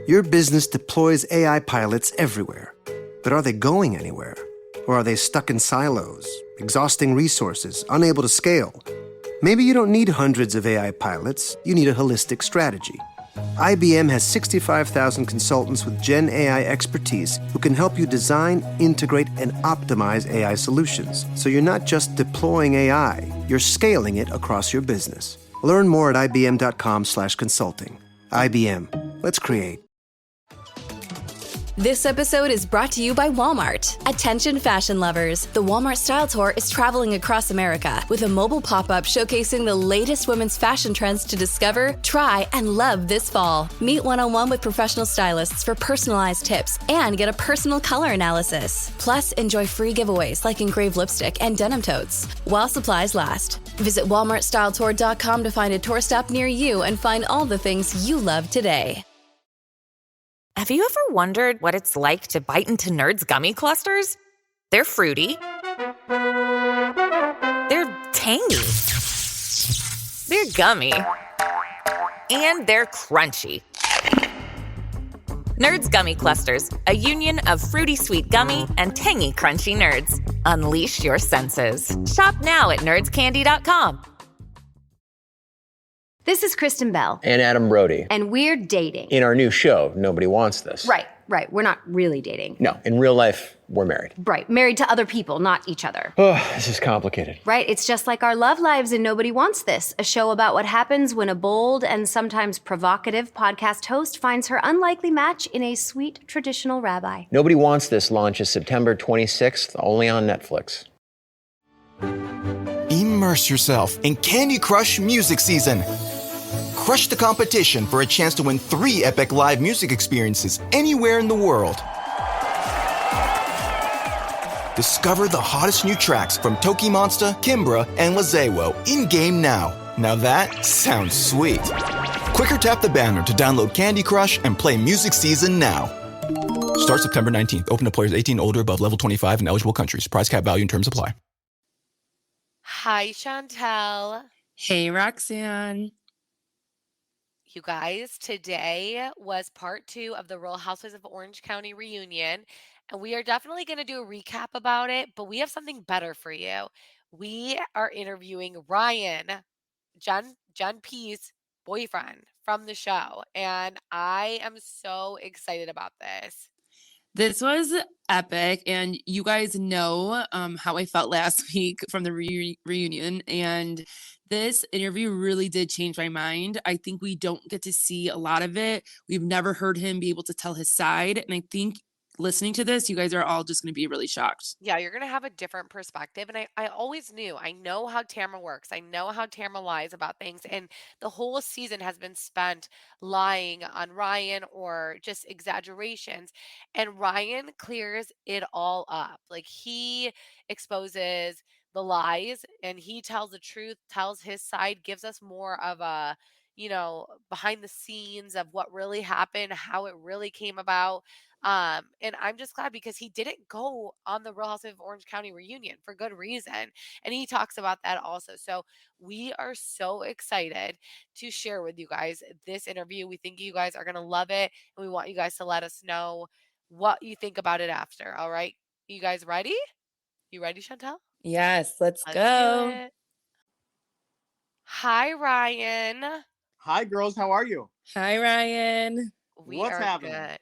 Your business deploys AI pilots everywhere. But are they going anywhere? Or are they stuck in silos, exhausting resources, unable to scale? Maybe you don't need hundreds of AI pilots, you need a holistic strategy. IBM has 65,000 consultants with Gen AI expertise who can help you design, integrate, and optimize AI solutions. So you're not just deploying AI, you're scaling it across your business. Learn more at ibm.com/consulting. IBM. Let's create. This episode is brought to you by Walmart. Attention fashion lovers. The Walmart Style Tour is traveling across America with a mobile pop-up showcasing the latest women's fashion trends to discover, try, and love this fall. Meet one-on-one with professional stylists for personalized tips and get a personal color analysis. Plus, enjoy free giveaways like engraved lipstick and denim totes while supplies last. Visit walmartstyletour.com to find a tour stop near you and find all the things you love today. Have you ever wondered what it's like to bite into Nerds gummy clusters? They're fruity. They're tangy. They're gummy. And they're crunchy. Nerds gummy clusters, a union of fruity sweet gummy and tangy crunchy nerds. Unleash your senses. Shop now at nerdscandy.com. This is Kristen Bell. And Adam Brody. And we're dating. In our new show, Nobody Wants This. Right. We're not really dating. No, in real life, we're married. Right. Married to other people, not each other. Oh, this is complicated. Right. It's just like our love lives in Nobody Wants This, a show about what happens when a bold and sometimes provocative podcast host finds her unlikely match in a sweet traditional rabbi. Nobody Wants This launches September 26th, only on Netflix. Immerse yourself in Candy Crush music season. Crush the competition for a chance to win 3 epic live music experiences anywhere in the world. Discover the hottest new tracks from Toki Monster, Kimbra, and Lazewo in-game now. Now that sounds sweet. Click or tap the banner to download Candy Crush and play music season now. Start September 19th. Open to players 18 older above level 25 in eligible countries. Price cap value and terms apply. Hi, Chantel. Hey, Roxanne. You guys, today was part 2 of the Real Housewives of Orange County reunion, and we are definitely going to do a recap about it, but we have something better for you. We are interviewing Ryan, Jen P's boyfriend from the show, and I am so excited about this. This was epic, and you guys know how I felt last week from the reunion, and this interview really did change my mind. I think we don't get to see a lot of it. We've never heard him be able to tell his side, and I think listening to this, you guys are all just going to be really shocked. Yeah, you're going to have a different perspective. And I always knew, I know how Tamra works. I know how Tamra lies about things. And the whole season has been spent lying on Ryan or just exaggerations. And Ryan clears it all up. Like, he exposes the lies and he tells the truth, tells his side, gives us more of a, behind the scenes of what really happened, how it really came about. And I'm just glad because he didn't go on the Real Housewives of Orange County reunion for good reason. And he talks about that also. So we are so excited to share with you guys this interview. We think you guys are going to love it. And we want you guys to let us know what you think about it after. All right. You guys ready? You ready, Chantel? Yes, let's go. Hi, Ryan. Hi, girls. How are you? Hi, Ryan. What's happening? Good.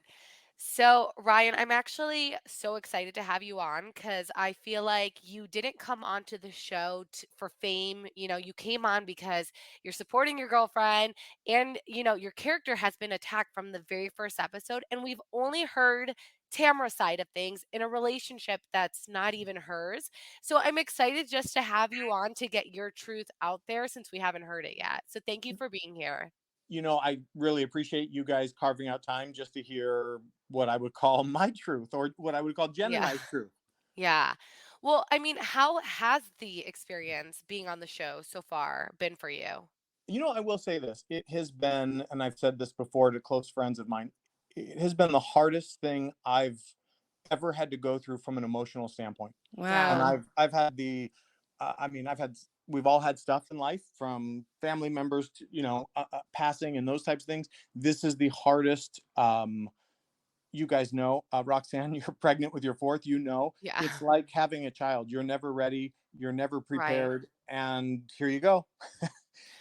So, Ryan, I'm actually so excited to have you on because I feel like you didn't come onto the show for fame. You came on because you're supporting your girlfriend and, your character has been attacked from the very first episode. And we've only heard Tamra's side of things in a relationship that's not even hers. So I'm excited just to have you on to get your truth out there since we haven't heard it yet. So thank you for being here. I really appreciate you guys carving out time just to hear what I would call my truth or what I would call Jen and I's truth. Yeah. Well, I mean, how has the experience being on the show so far been for you? I will say this. It has been, and I've said this before to close friends of mine, it has been the hardest thing I've ever had to go through from an emotional standpoint. Wow. And I've had I've had we've all had stuff in life, from family members to, passing and those types of things. This is the hardest. You guys know, Roxanne, you're pregnant with your fourth, Yeah. it's like having a child. You're never ready. You're never Right. prepared. And here you go.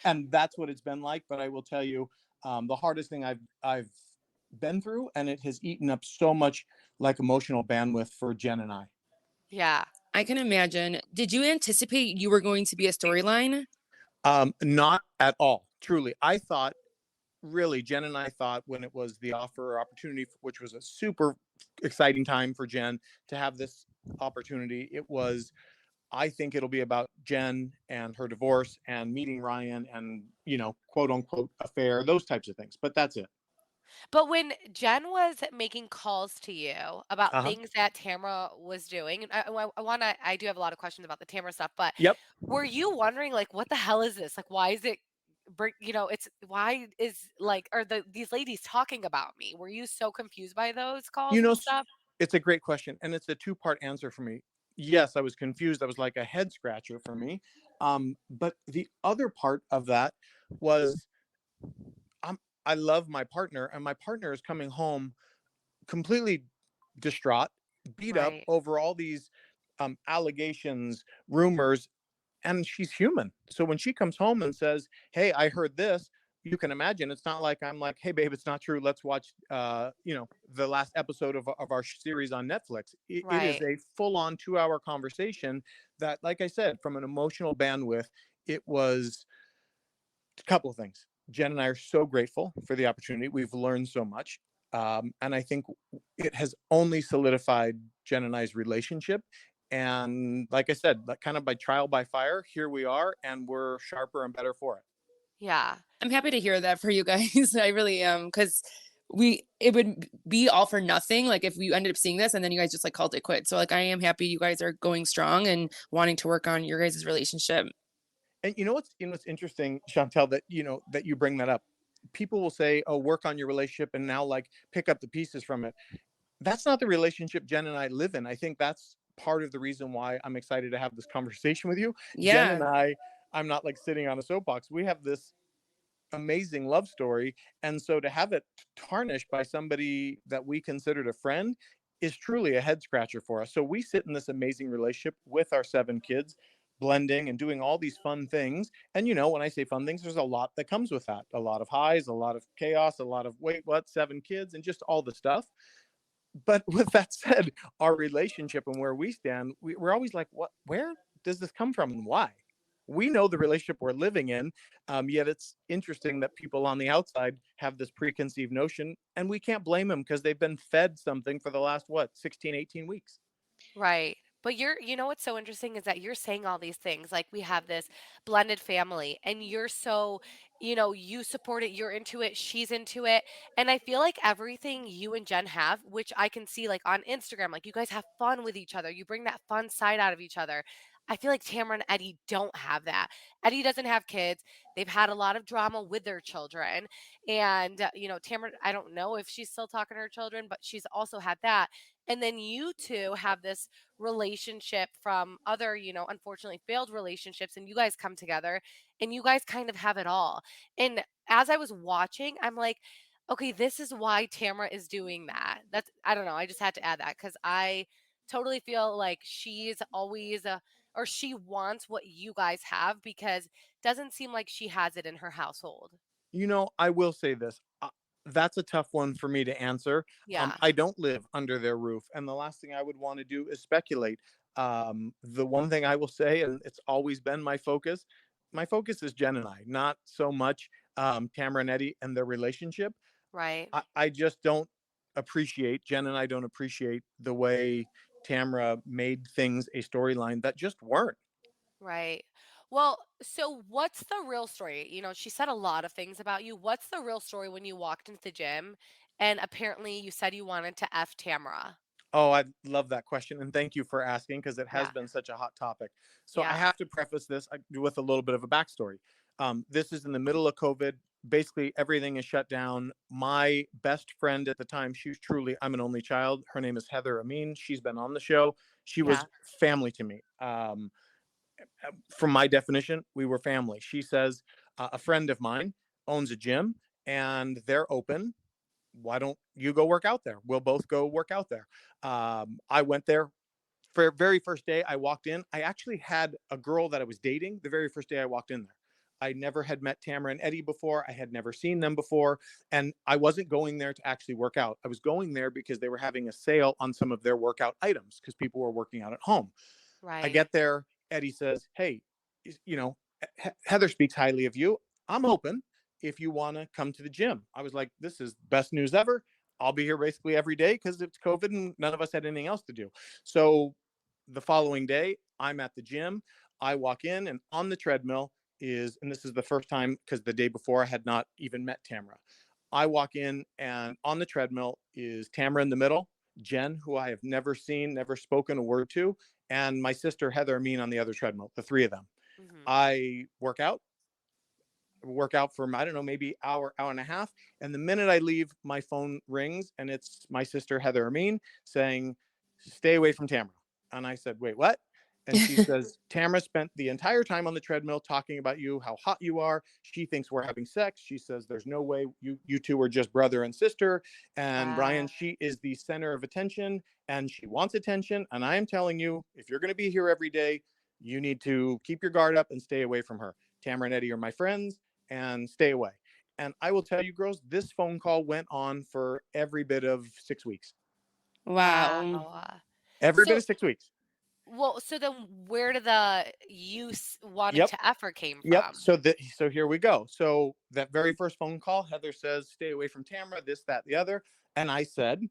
And that's what it's been like. But I will tell you, the hardest thing I've been through, and it has eaten up so much like emotional bandwidth for Jen and I. Yeah. I can imagine. Did you anticipate you were going to be a storyline? Not at all. Truly. I thought, really, Jen and I thought, when it was the offer or opportunity, which was a super exciting time for Jen to have this opportunity, it was, I think it'll be about Jen and her divorce and meeting Ryan and, quote unquote affair, those types of things. But that's it. But when Jen was making calls to you about Uh-huh. things that Tamara was doing, and I do have a lot of questions about the Tamara stuff, but Yep. were you wondering, like, what the hell is this? Like, why is it, it's why is like, are these ladies talking about me? Were you so confused by those You calls know, and s- stuff? it's a great question, and it's a two-part answer for me. Yes, I was confused. That was like a head scratcher for me. But the other part of that was, I'm, I love my partner, and my partner is coming home completely distraught, beat up Right. over all these allegations, rumors, and she's human. So when she comes home and says, "Hey, I heard this," you can imagine it's not like I'm like, "Hey, babe, it's not true. Let's watch, the last episode of our series on Netflix." It is Right. a full-on 2-hour conversation that, like I said, from an emotional bandwidth, it was a couple of things. Jen and I are so grateful for the opportunity. We've learned so much. And I think it has only solidified Jen and I's relationship. And like I said, like kind of by trial by fire, here we are, and we're sharper and better for it. Yeah. I'm happy to hear that for you guys. I really am, because it would be all for nothing. Like if we ended up seeing this and then you guys just like called it quits. So like I am happy you guys are going strong and wanting to work on your guys' relationship. And what's interesting, Chantel, that you bring that up. People will say, "Oh, work on your relationship and now like pick up the pieces from it." That's not the relationship Jen and I live in. I think that's part of the reason why I'm excited to have this conversation with you. Jen and Yeah. I'm not like sitting on a soapbox. We have this amazing love story. And so to have it tarnished by somebody that we considered a friend is truly a head scratcher for us. So we sit in this amazing relationship with our 7 kids, blending and doing all these fun things. And when I say fun things, there's a lot that comes with that. A lot of highs, a lot of chaos, a lot of wait, what, 7 kids, and just all the stuff. But with that said, our relationship and where we stand, we're always like, what? Where does this come from, and why? We know the relationship we're living in, yet it's interesting that people on the outside have this preconceived notion, and we can't blame them because they've been fed something for the last, 16, 18 weeks. Right. But what's so interesting is that you're saying all these things. Like, we have this blended family, and you're so, you support it, you're into it, she's into it. And I feel like everything you and Jen have, which I can see like on Instagram, like you guys have fun with each other. You bring that fun side out of each other. I feel like Tamara and Eddie don't have that. Eddie doesn't have kids. They've had a lot of drama with their children. And, Tamara, I don't know if she's still talking to her children, but she's also had that. And then you two have this relationship from other, unfortunately failed relationships, and you guys come together and you guys kind of have it all. And as I was watching, I'm like, okay, this is why Tamara is doing that. That's, I don't know, I just had to add that because I totally feel like she's always or she wants what you guys have, because it doesn't seem like she has it in her household. I will say this. That's a tough one for me to answer. Yeah. I don't live under their roof, and the last thing I would want to do is speculate. The one thing I will say, and it's always been my focus is Jen and I, not so much Tamara and Eddie and their relationship. Right. I just don't appreciate, Jen and I don't appreciate the way Tamara made things a storyline that just weren't. Right. Well, so what's the real story? She said a lot of things about you. What's the real story when you walked into the gym and apparently you said you wanted to F Tamara? Oh, I love that question. And thank you for asking, because it has Yeah. been such a hot topic. So I Yeah. have to preface this with a little bit of a backstory. This is in the middle of COVID. Basically, everything is shut down. My best friend at the time, I'm an only child. Her name is Heather Amin. She's been on the show. She Yeah. was family to me. from my definition, we were family. She says, a friend of mine owns a gym and they're open. Why don't you go work out there? We'll both go work out there. I went there for very first day I walked in. I actually had a girl that I was dating the very first day I walked in there. I never had met Tamara and Eddie before. I had never seen them before. And I wasn't going there to actually work out. I was going there because they were having a sale on some of their workout items because people were working out at home. I Right. get there. Eddie says, hey, you know, Heather speaks highly of you. I'm open if you want to come to the gym. I was like, this is best news ever. I'll be here basically every day because it's COVID and none of us had anything else to do. So the following day, I'm at the gym. I walk in and on the treadmill is, and this is the first time because the day before I had not even met Tamara. I walk in and on the treadmill is Tamara in the middle, Jen, who I have never seen, never spoken a word to, and my sister Heather Amin on the other treadmill, the three of them. Mhm. I work out for, I don't know, maybe hour and a half. And the minute I leave, my phone rings and it's my sister Heather Amin saying, stay away from Tamara. And I said, wait, what? And she says, Tamara spent the entire time on the treadmill talking about you, how hot you are. She thinks we're having sex. She says, there's no way you two are just brother and sister. And Ryan, she is the center of attention and she wants attention. And I am telling you, if you're going to be here every day, you need to keep your guard up and stay away from her. Tamara and Eddie are my friends and stay away. And I will tell you, girls, this phone call went on for every bit of 6 weeks. Wow. Every bit So, of 6 weeks. well, so then where did the wanting Yep. to effort came Yep. from? So here we go. So that very first phone call, Heather says, stay away from Tamara, this, that, the other. And I said,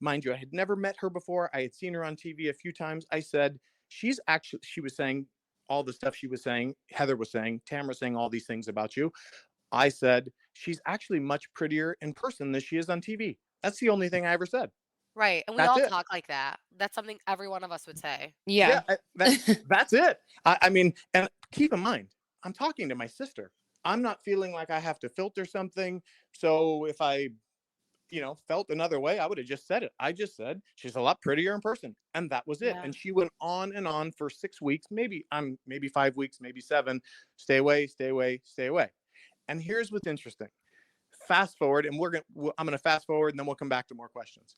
mind you, I had never met her before. I had seen her on TV a few times. I said, she was saying all the stuff she was saying. Heather was saying, Tamara saying all these things about you. I said, she's actually much prettier in person than she is on TV. That's the only thing I ever said. Right. And we That's all it. talk like that. That's something every one of us would say. Yeah. That's it. I mean, and keep in mind, I'm talking to my sister. I'm not feeling like I have to filter something. So if I, felt another way, I would have just said it. I just said she's a lot prettier in person, and that was it. Yeah. And she went on and on for 6 weeks, maybe 5 weeks, maybe 7. Stay away, stay away, stay away. And here's what's interesting. Fast forward, and I'm gonna fast forward, and then we'll come back to more questions.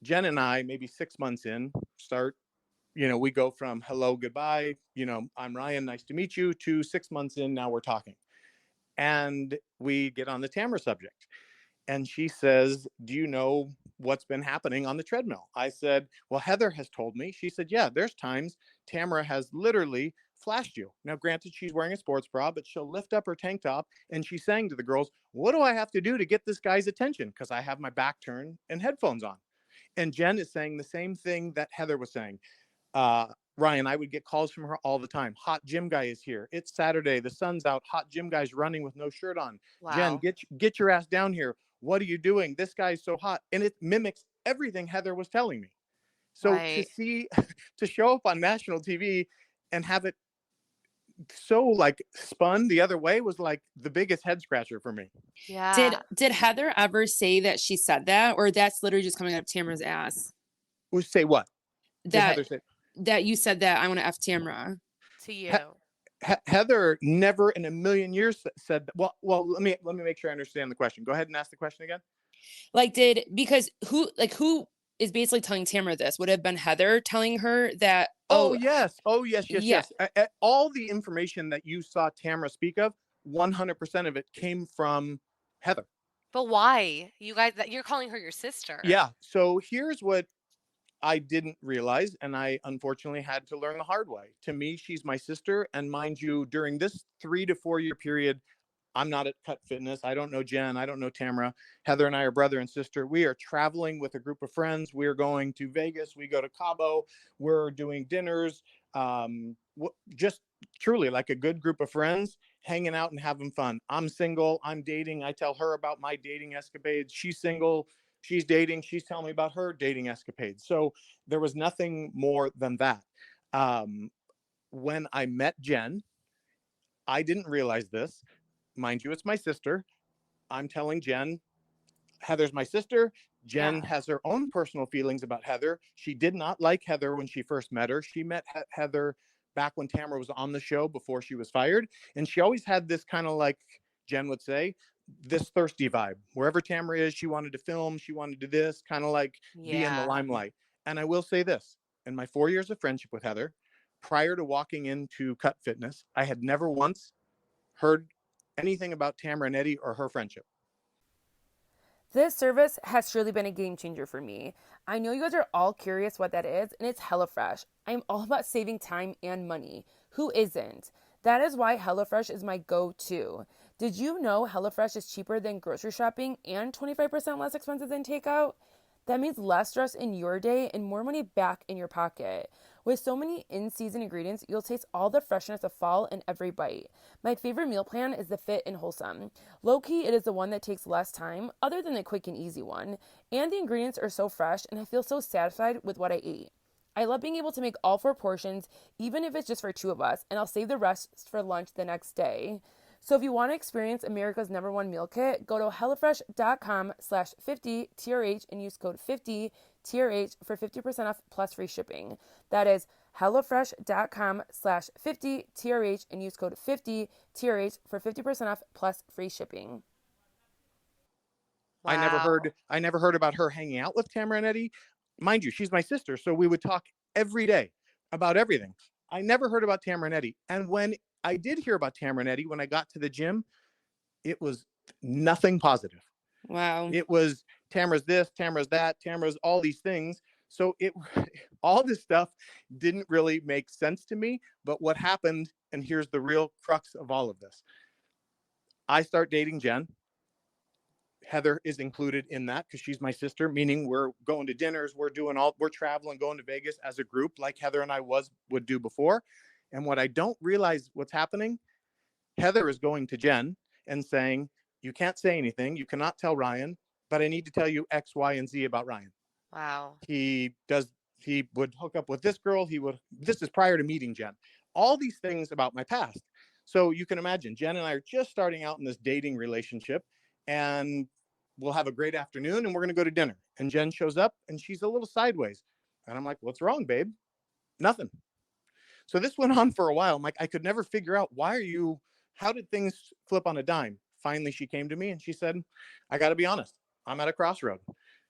Jen and I, maybe 6 months in, start. We go from hello, goodbye, I'm Ryan, nice to meet you, to 6 months in, now we're talking. And we get on the Tamara subject. And she says, do you know what's been happening on the treadmill? I said, well, Heather has told me. She said, yeah, there's times Tamara has literally flashed you. Now, granted, she's wearing a sports bra, but she'll lift up her tank top and she's saying to the girls, what do I have to do to get this guy's attention? Because I have my back turned and headphones on. And Jen is saying the same thing that Heather was saying. Ryan, I would get calls from her all the time. Hot gym guy is here. It's Saturday. The sun's out. Hot gym guy's running with no shirt on. Wow. Jen, get your ass down here. What are you doing? This guy's so hot. And it mimics everything Heather was telling me. So Right. to show up on national TV and have it so like spun the other way was like the biggest head scratcher for me. Yeah. Did Heather ever say that she said that, or that's literally just coming out of Tamara's ass? Say what? Did Heather say? That you said that I want to F Tamara. To you. Heather never in a million years said that. Well, let me make sure I understand the question. Go ahead and ask the question again. Because who is basically telling Tamara this? Would it have been Heather telling her that? Yes. All the information that you saw Tamara speak of, 100% of it came from Heather. But why? You guys, you're calling her your sister. Yeah. So here's what I didn't realize, and I unfortunately had to learn the hard way. To me, she's my sister. And mind you, during this 3 to 4 year period, I'm not at Cut Fitness. I don't know Jen. I don't know Tamara. Heather and I are brother and sister. We are traveling with a group of friends. We're going to Vegas. We go to Cabo. We're doing dinners. Just truly like a good group of friends hanging out and having fun. I'm single. I'm dating. I tell her about my dating escapades. She's single. She's dating. She's telling me about her dating escapades. So there was nothing more than that. When I met Jen, I didn't realize this. Mind you, it's my sister. I'm telling Jen, Heather's my sister. Jen has her own personal feelings about Heather. She did not like Heather when she first met her. She met Heather back when Tamara was on the show before she was fired. And she always had this kind of like Jen would say, this thirsty vibe. Wherever Tamara is, she wanted to film. She wanted to do this, kind of like be in the limelight. And I will say this, in my 4 years of friendship with Heather, prior to walking into Cut Fitness, I had never once heard anything about Tamara and Eddie or her friendship. This service has surely been a game changer for me. I know you guys are all curious what that is, and it's HelloFresh. I'm all about saving time and money. Who isn't? That is why HelloFresh is my go-to. Did you know HelloFresh is cheaper than grocery shopping and 25% less expensive than takeout? That means less stress in your day and more money back in your pocket. With so many in-season ingredients, you'll taste all the freshness of fall in every bite. My favorite meal plan is the Fit and Wholesome. Low-key, it is the one that takes less time, other than the quick and easy one. And the ingredients are so fresh, and I feel so satisfied with what I eat. I love being able to make all 4 portions, even if it's just for 2 of us, and I'll save the rest for lunch the next day. So if you want to experience America's #1 meal kit, go to HelloFresh.com/50TRH and use code 50TRH for 50% off plus free shipping. That is HelloFresh.com/50TRH and use code 50TRH for 50% off plus free shipping. Wow. I never heard about her hanging out with Tamara and Eddie. Mind you, she's my sister, so we would talk every day about everything. I never heard about Tamara and Eddie. And when I did hear about Tamara and Eddie, when I got to the gym, it was nothing positive. Wow. It was Tamara's this, Tamara's that, Tamara's all these things. So all this stuff didn't really make sense to me. But what happened, and here's the real crux of all of this. I start dating Jen. Heather is included in that because she's my sister, meaning we're going to dinners, we're traveling, going to Vegas as a group like Heather and I would do before. And what I don't realize what's happening, Heather is going to Jen and saying, you can't say anything, you cannot tell Ryan, but I need to tell you X, Y, and Z about Ryan. Wow. He would hook up with this girl. This is prior to meeting Jen. All these things about my past. So you can imagine Jen and I are just starting out in this dating relationship, and we'll have a great afternoon and we're going to go to dinner. And Jen shows up and she's a little sideways. And I'm like, what's wrong, babe? Nothing. So this went on for a while. I'm like, I could never figure out how did things flip on a dime? Finally, she came to me and she said, I got to be honest. I'm at a crossroad.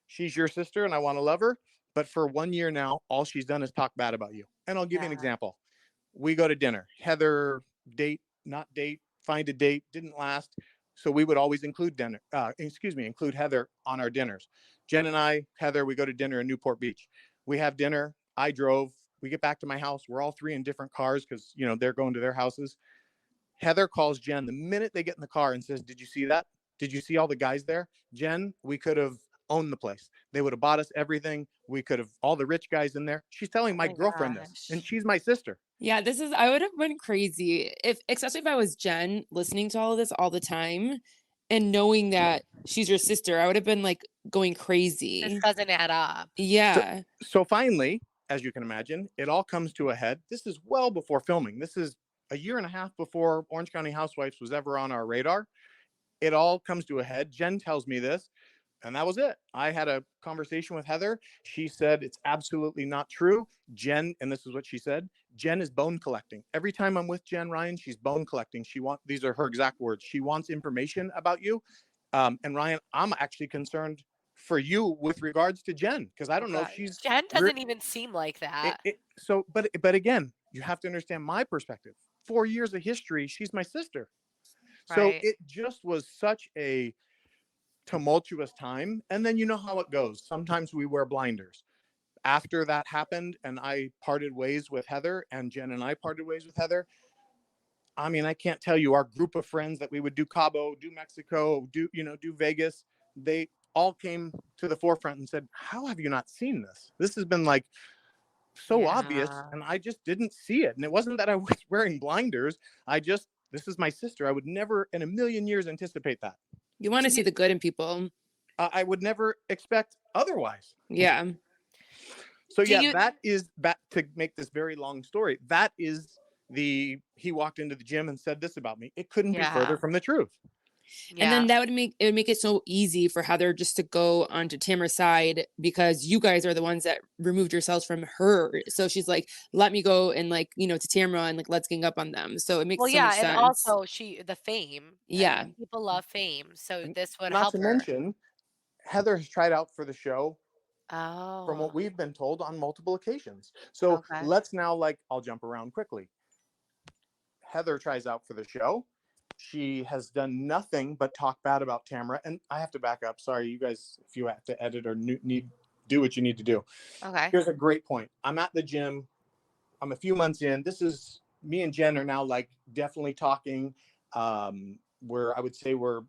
She's your sister and I want to love her. But for 1 year now, all she's done is talk bad about you. And I'll give you an example. We go to dinner. Heather, date, not date, find a date, didn't last. So we would always include Heather on our dinners. Jen and I, Heather, we go to dinner in Newport Beach. We have dinner. I drove. We get back to my house. We're all 3 in different cars because, they're going to their houses. Heather calls Jen the minute they get in the car and says, did you see that? Did you see all the guys there? Jen, we could have owned the place. They would have bought us everything. We could have all the rich guys in there. She's telling my girlfriend this, and she's my sister. Yeah, I would have been crazy especially if I was Jen listening to all of this all the time and knowing that she's your sister. I would have been like going crazy. This doesn't add up. Yeah. So finally, as you can imagine, it all comes to a head. This is well before filming. This is a year and a half before Orange County Housewives was ever on our radar. It all comes to a head. Jen tells me this, and that was it. I had a conversation with Heather. She said it's absolutely not true. Jen, and this is what she said, Jen is bone collecting. Every time I'm with Jen, Ryan, she's bone collecting. These are her exact words. She wants information about you. And Ryan, I'm actually concerned for you with regards to Jen, because I don't know if she's... Jen doesn't even seem like that. But again, you have to understand my perspective. 4 years of history, she's my sister. So it just was such a tumultuous time. And then you know how it goes. Sometimes we wear blinders. After that happened and I parted ways with Heather, and Jen and I parted ways with Heather, I mean, I can't tell you, our group of friends that we would do Cabo, do Mexico, do Vegas, they all came to the forefront and said, how have you not seen this? This has been like so obvious, and I just didn't see it. And it wasn't that I was wearing blinders. This is my sister. I would never in a million years anticipate that. You want to see the good in people. I would never expect otherwise. Yeah. So that is back to make this very long story. That is he walked into the gym and said this about me. It couldn't be further from the truth. And then that would make it so easy for Heather just to go onto Tamara's side because you guys are the ones that removed yourselves from her. So she's like, let me go and like, to Tamara and like, let's gang up on them. So it makes so much sense. And also the fame. Yeah. I mean, people love fame. So this would Not help to her. mention, Heather has tried out for the show from what Oh, we've been told on multiple occasions. So okay. let's now, I'll jump around quickly. Heather tries out for the show. She has done nothing but talk bad about Tamara. And I have to back up. Sorry, you guys, if you have to edit or do what you need to do. Okay. Here's a great point. I'm at the gym. I'm a few months in. This is me and Jen are now definitely talking. Where I would say we're,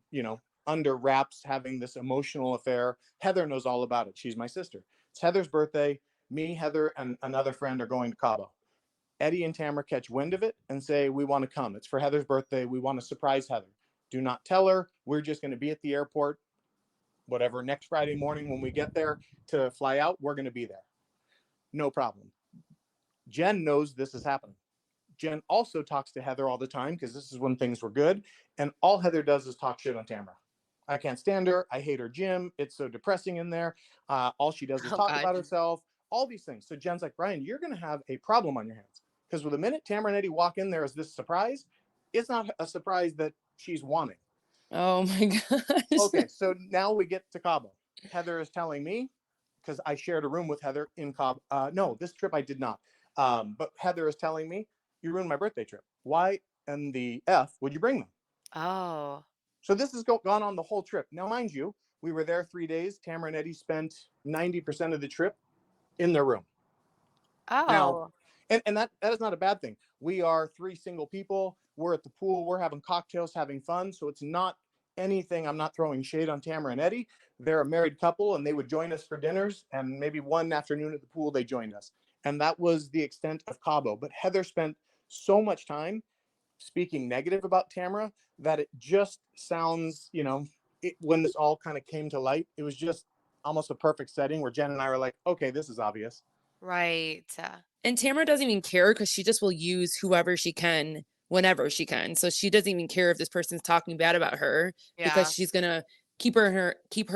under wraps, having this emotional affair. Heather knows all about it. She's my sister. It's Heather's birthday. Me, Heather, and another friend are going to Cabo. Eddie and Tamara catch wind of it and say, we want to come. It's for Heather's birthday. We want to surprise Heather. Do not tell her. We're just going to be at the airport, whatever, next Friday morning when we get there to fly out, we're going to be there. No problem. Jen knows this is happening. Jen also talks to Heather all the time because this is when things were good. And all Heather does is talk shit on Tamara. I can't stand her. I hate her gym. It's so depressing in there. All she does is talk about herself, all these things. So Jen's like, Brian, you're going to have a problem on your hands. Because with the minute Tamara and Eddie walk in there as this surprise, it's not a surprise that she's wanting. Oh my gosh. Okay, so now we get to Cabo. Heather is telling me, because I shared a room with Heather in Cabo. No, this trip I did not. But Heather is telling me, you ruined my birthday trip. Why in the F would you bring them? Oh. So this has gone on the whole trip. Now, mind you, we were there 3 days. Tamara and Eddie spent 90% of the trip in their room. Oh. Now, and that is not a bad thing. We are 3 single people. We're at the pool. We're having cocktails, having fun. So it's not anything. I'm not throwing shade on Tamara and Eddie. They're a married couple, and they would join us for dinners. And maybe one afternoon at the pool, they joined us. And that was the extent of Cabo. But Heather spent so much time speaking negative about Tamara that it just sounds, when this all kind of came to light, it was just almost a perfect setting where Jen and I were like, okay, this is obvious. Right. And Tamara doesn't even care because she just will use whoever she can whenever she can. So she doesn't even care if this person's talking bad about her because she's gonna keep her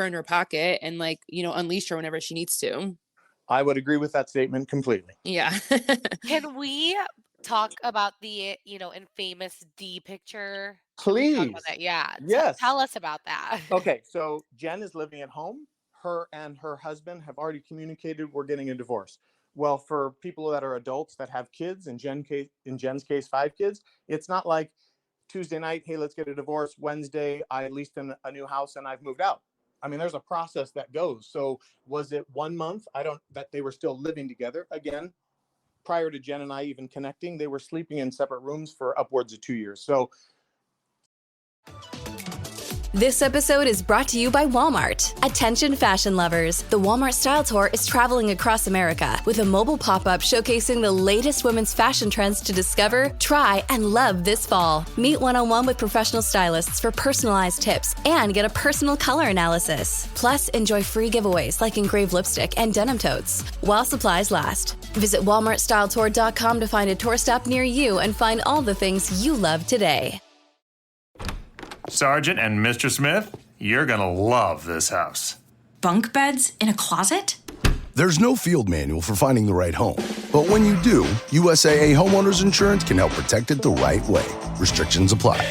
in her pocket and unleash her whenever she needs to. I would agree with that statement completely. Yeah. Can we talk about the infamous D picture? Please. Yeah. Yes. Tell us about that. Okay, so Jen is living at home. Her and her husband have already communicated we're getting a divorce. Well, for people that are adults that have kids, in Jen's case 5 kids, it's not like Tuesday night, hey, let's get a divorce. Wednesday, I leased a new house and I've moved out. I mean, there's a process that goes. So was it 1 month? That they were still living together. Again, prior to Jen and I even connecting, they were sleeping in separate rooms for upwards of 2 years. So This episode is brought to you by Walmart. Attention fashion lovers. The Walmart Style Tour is traveling across America with a mobile pop-up showcasing the latest women's fashion trends to discover, try, and love this fall. Meet one-on-one with professional stylists for personalized tips and get a personal color analysis. Plus, enjoy free giveaways like engraved lipstick and denim totes while supplies last. Visit WalmartStyleTour.com to find a tour stop near you and find all the things you love today. Sergeant and Mr. Smith, you're gonna love this house. Bunk beds in a closet? There's no field manual for finding the right home. But when you do, USAA Homeowners Insurance can help protect it the right way. Restrictions apply.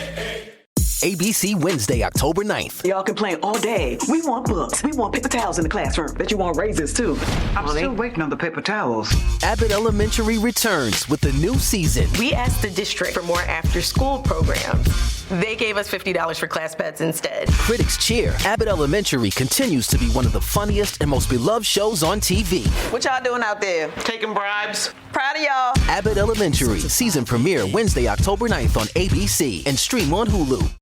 ABC Wednesday, October 9th. Y'all complain all day. We want books. We want paper towels in the classroom. Bet you want raises, too. I'm still waiting on the paper towels. Abbott Elementary returns with the new season. We asked the district for more after-school programs. They gave us $50 for class pets instead. Critics cheer. Abbott Elementary continues to be one of the funniest and most beloved shows on TV. What y'all doing out there? Taking bribes? Proud of y'all. Abbott Elementary, season premiere Wednesday, October 9th on ABC and stream on Hulu.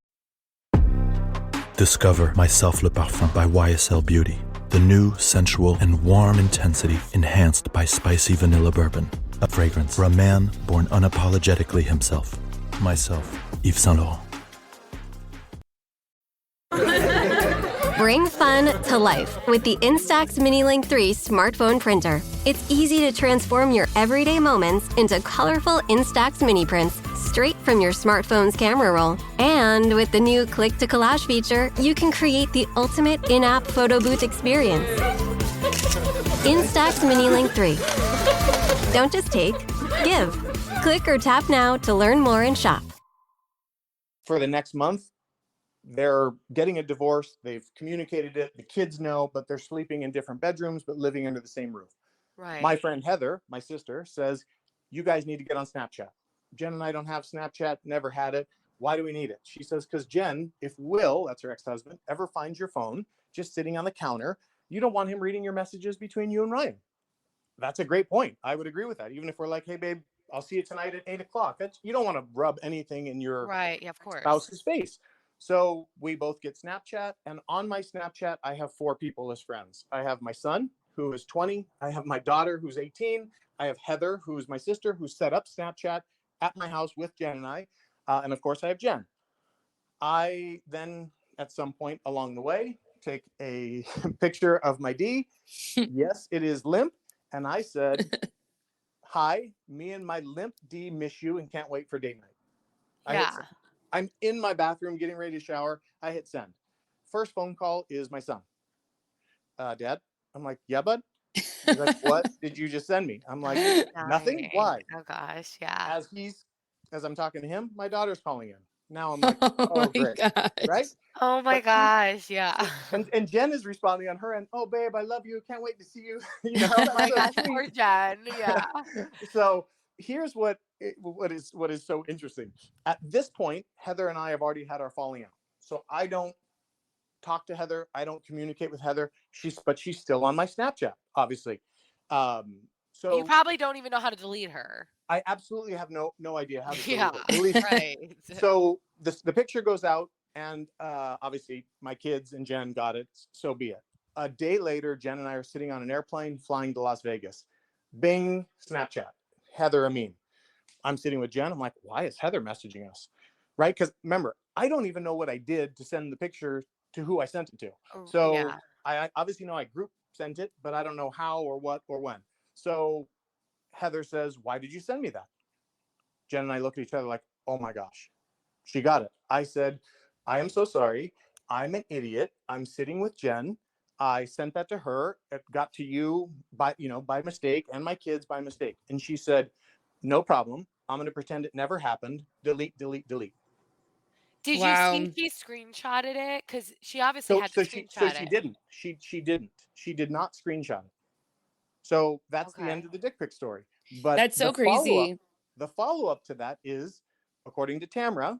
Discover My Self Le Parfum by YSL Beauty. The new, sensual, and warm intensity enhanced by spicy vanilla bourbon. A fragrance for a man born unapologetically himself. Myself, Yves Saint Laurent. Bring fun to life with the Instax Mini Link 3 smartphone printer. It's easy to transform your everyday moments into colorful Instax mini prints straight from your smartphone's camera roll. And with the new Click to Collage feature, you can create the ultimate in-app photo booth experience. Instax Mini Link 3. Don't just take, give. Click or tap now to learn more and shop. For the next month, they're getting a divorce. They've communicated it. The kids know, but they're sleeping in different bedrooms, but living under the same roof. Right. My friend Heather, my sister, says, you guys need to get on Snapchat. Jen and I don't have Snapchat, never had it. Why do we need it? She says, because Jen, if Will, that's her ex-husband, ever finds your phone just sitting on the counter, you don't want him reading your messages between you and Ryan. That's a great point. I would agree with that. Even if we're like, hey, babe, I'll see you tonight at 8:00. You don't want to rub anything in your Right. Yeah, of course. spouse's face. So we both get Snapchat. And on my Snapchat, I have 4 people as friends. I have my son, who is 20. I have my daughter, who's 18. I have Heather, who's my sister, who set up Snapchat at my house with Jen and I. And of course, I have Jen. I then, at some point along the way, take a picture of my D. Yes, it is limp. And I said, hi, me and my limp D miss you and can't wait for date night. Yeah. I'm in my bathroom getting ready to shower. I hit send. First phone call is my son. Dad? I'm like, yeah, bud? He's like, what did you just send me? I'm like, nothing. Why? Oh gosh, yeah. As I'm talking to him, my daughter's calling in. Now I'm like, oh my great. gosh. Right? Oh my gosh, yeah. And Jen is responding on her end. Oh, babe, I love you. Can't wait to see you. Oh my gosh, poor Jen. Yeah. So here's what is so interesting. At this point, Heather and I have already had our falling out. So I don't talk to Heather. I don't communicate with Heather. But she's still on my Snapchat, obviously. So you probably don't even know how to delete her. I absolutely have no idea how to Yeah, delete her. right. So the picture goes out, and obviously my kids and Jen got it. So be it. A day later, Jen and I are sitting on an airplane flying to Las Vegas. Bing, Snapchat. Heather Amin. I'm sitting with Jen. I'm like, why is Heather messaging us? Right? Because remember, I don't even know what I did to send the picture to who I sent it to. So yeah. I obviously know I group sent it, but I don't know how or what or when. So Heather says, why did you send me that? Jen and I look at each other like, oh my gosh, she got it. I said, I am so sorry. I'm an idiot. I'm sitting with Jen. I sent that to her. It got to you by mistake, and my kids by mistake. And she said, no problem. I'm going to pretend it never happened. Delete, delete, delete. Did you see she screenshotted it? Because she obviously had to screenshot it. She didn't. She didn't. She did not screenshot it. So that's the end of the dick pic story. But that's so crazy. The follow-up to that is, according to Tamra,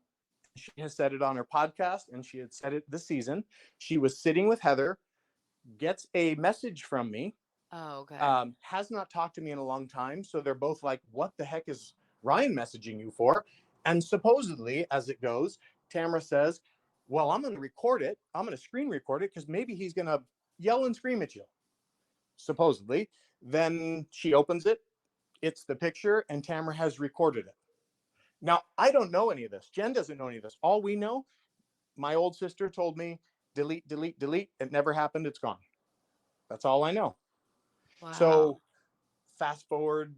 she has said it on her podcast, and she had said it this season. She was sitting with Heather, gets a message from me. Oh, okay. Has not talked to me in a long time. So they're both like, what the heck is Ryan messaging you for? And supposedly, as it goes, Tamra says, well, I'm going to record it. I'm going to screen record it because maybe he's going to yell and scream at you. Supposedly. Then she opens it. It's the picture, and Tamra has recorded it. Now, I don't know any of this. Jen doesn't know any of this. All we know, my old sister told me, delete, delete, delete. It never happened. It's gone. That's all I know. Wow. So fast forward,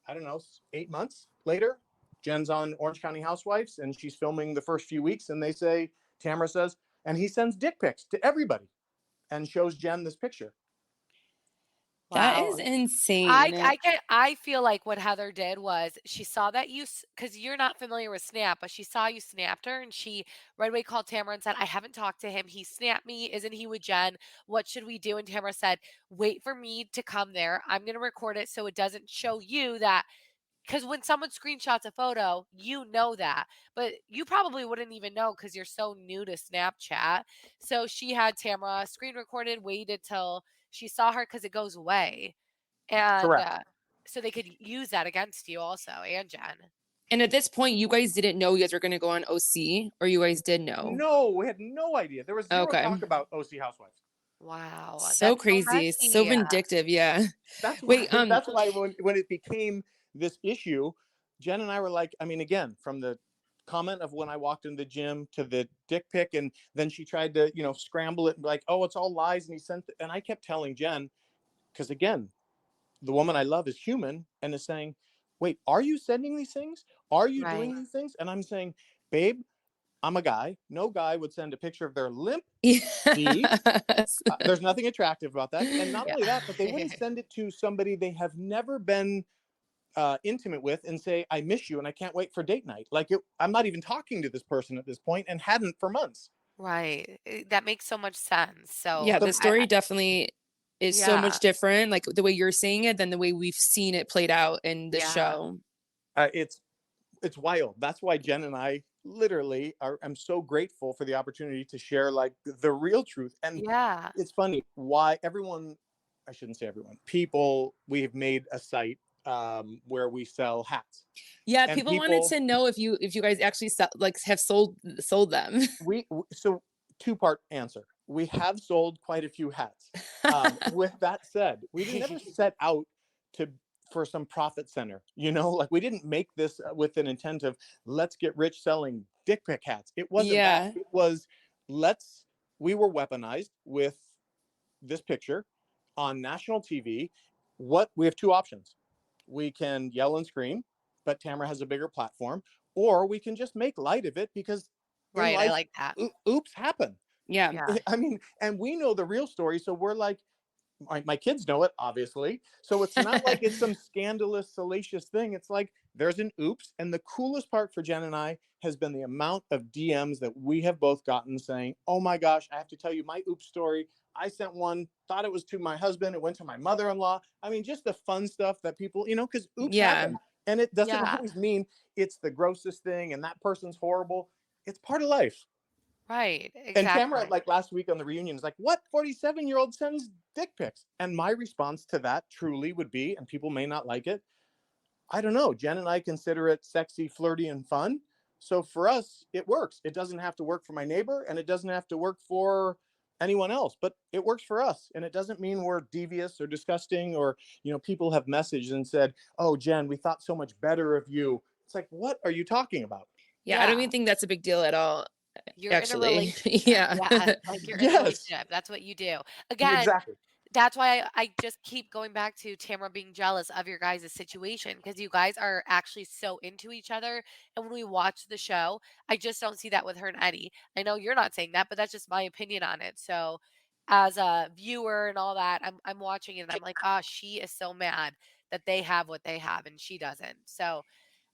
I don't know, 8 months later, Jen's on Orange County Housewives, and she's filming the first few weeks, and Tamra says, and he sends dick pics to everybody and shows Jen this picture. That is insane. I feel like what Heather did was she saw that because you're not familiar with Snap, but she saw you snapped her, and she right away called Tamara and said, I haven't talked to him. He snapped me. Isn't he with Jen? What should we do? And Tamara said, wait for me to come there. I'm going to record it so it doesn't show you that. Because when someone screenshots a photo, you know that. But you probably wouldn't even know because you're so new to Snapchat. So she had Tamara screen recorded, waited till she saw her because it goes away. And so they could use that against you also, and Jen. And at this point, you guys didn't know you guys were going to go on OC, or you guys did know? No, we had no idea. There was zero talk about OC Housewives. Wow. So crazy. So vindictive. Yeah. That's why when it became this issue, Jen and I were like, I mean, again, from the comment of when I walked in the gym to the dick pic, and then she tried to, scramble it and be like, oh, it's all lies, and he sent it. And I kept telling Jen, because again, the woman I love is human and is saying, wait, are you sending these things? Are you doing these things? And I'm saying, babe, I'm a guy. No guy would send a picture of their limp D. There's nothing attractive about that. And not only that, but they wouldn't send it to somebody they have never been intimate with and say, I miss you and I can't wait for date night. Like, I'm not even talking to this person at this point and hadn't for months. Right. That makes so much sense. So Yeah, the story definitely is so yeah. much different, like the way you're saying it than the way we've seen it played out in the show. It's wild. That's why Jen and I literally I'm so grateful for the opportunity to share like the real truth. And it's funny why I shouldn't say everyone, people, we've made a site where we sell hats. Yeah, people wanted to know if you guys actually have sold them. So two-part answer. We have sold quite a few hats. With that said, we never set out for some profit center, like we didn't make this with an intent of let's get rich selling dick pic hats. It wasn't that. It was we were weaponized with this picture on national TV. We have two options. We can yell and scream, but Tamara has a bigger platform, or we can just make light of it because I like that. Oops happen. Yeah. I mean, and we know the real story. So we're like, my kids know it, obviously. So it's not like it's some scandalous, salacious thing. It's like there's an oops. And the coolest part for Jen and I has been the amount of DMs that we have both gotten saying, oh my gosh, I have to tell you my oops story. I sent one, thought it was to my husband. It went to my mother-in-law. I mean, just the fun stuff that people, because oops happen. And it doesn't always mean it's the grossest thing and that person's horrible. It's part of life. Right. Exactly. And Tamara, like last week on the reunion, is like, what 47-year-old sends dick pics? And my response to that truly would be, and people may not like it, I don't know. Jen and I consider it sexy, flirty, and fun. So for us, it works. It doesn't have to work for my neighbor, and it doesn't have to work for anyone else, but it works for us. And it doesn't mean we're devious or disgusting or, people have messaged and said, oh, Jen, we thought so much better of you. It's like, what are you talking about? Yeah. I don't even think that's a big deal at all. You're actually. in a relationship. Yeah. Like you're in a relationship. That's what you do. Again, exactly. That's why I just keep going back to Tamara being jealous of your guys' situation because you guys are actually so into each other. And when we watch the show, I just don't see that with her and Eddie. I know you're not saying that, but that's just my opinion on it. So as a viewer and all that, I'm watching it and I'm like, she is so mad that they have what they have and she doesn't. So,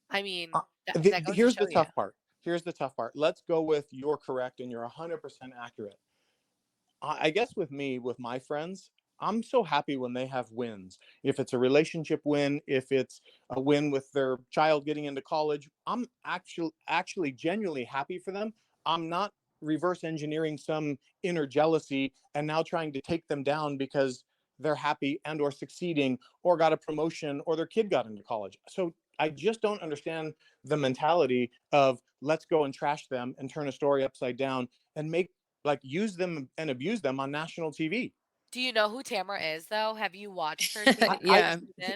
I mean, that goes here's to show the tough part. Here's the tough part. Let's go with you're correct and you're 100% accurate. I guess with me, with my friends, I'm so happy when they have wins. If it's a relationship win, if it's a win with their child getting into college, I'm actually genuinely happy for them. I'm not reverse engineering some inner jealousy and now trying to take them down because they're happy and or succeeding or got a promotion or their kid got into college. So I just don't understand the mentality of let's go and trash them and turn a story upside down and use them and abuse them on national TV. Do you know who Tamara is, though? Have you watched her?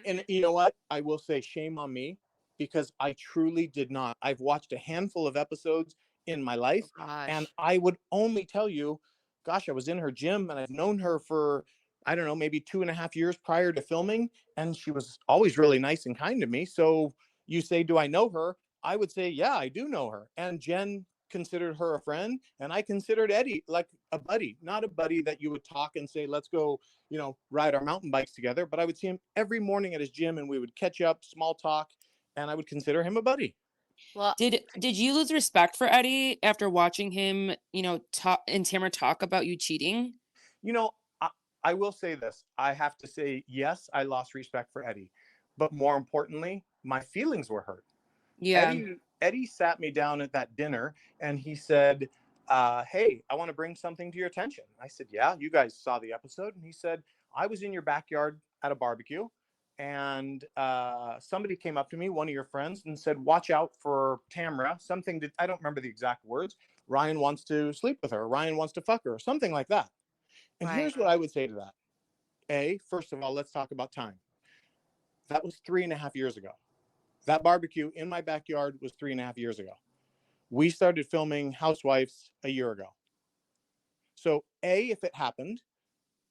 And you know what? I will say shame on me because I truly did not. I've watched a handful of episodes in my life, and I would only tell you, gosh, I was in her gym and I've known her for, I don't know, maybe 2.5 years prior to filming, and she was always really nice and kind to me. So you say, do I know her? I would say, yeah, I do know her. And Jen considered her a friend, and I considered Eddie like a buddy, not a buddy that you would talk and say, let's go, ride our mountain bikes together. But I would see him every morning at his gym and we would catch up, small talk, and I would consider him a buddy. Well, did you lose respect for Eddie after watching him, talk and Tamara talk about you cheating? I will say this. I have to say, yes, I lost respect for Eddie, but more importantly, my feelings were hurt. Yeah. Eddie sat me down at that dinner and he said, hey, I want to bring something to your attention. I said, yeah, you guys saw the episode. And he said, I was in your backyard at a barbecue and somebody came up to me, one of your friends, and said, watch out for Tamara. I don't remember the exact words. Ryan wants to sleep with her. Ryan wants to fuck her or something like that. And here's what I would say to that. First of all, let's talk about time. That was 3.5 years ago. That barbecue in my backyard was 3.5 years ago. We started filming Housewives a year ago. So if it happened,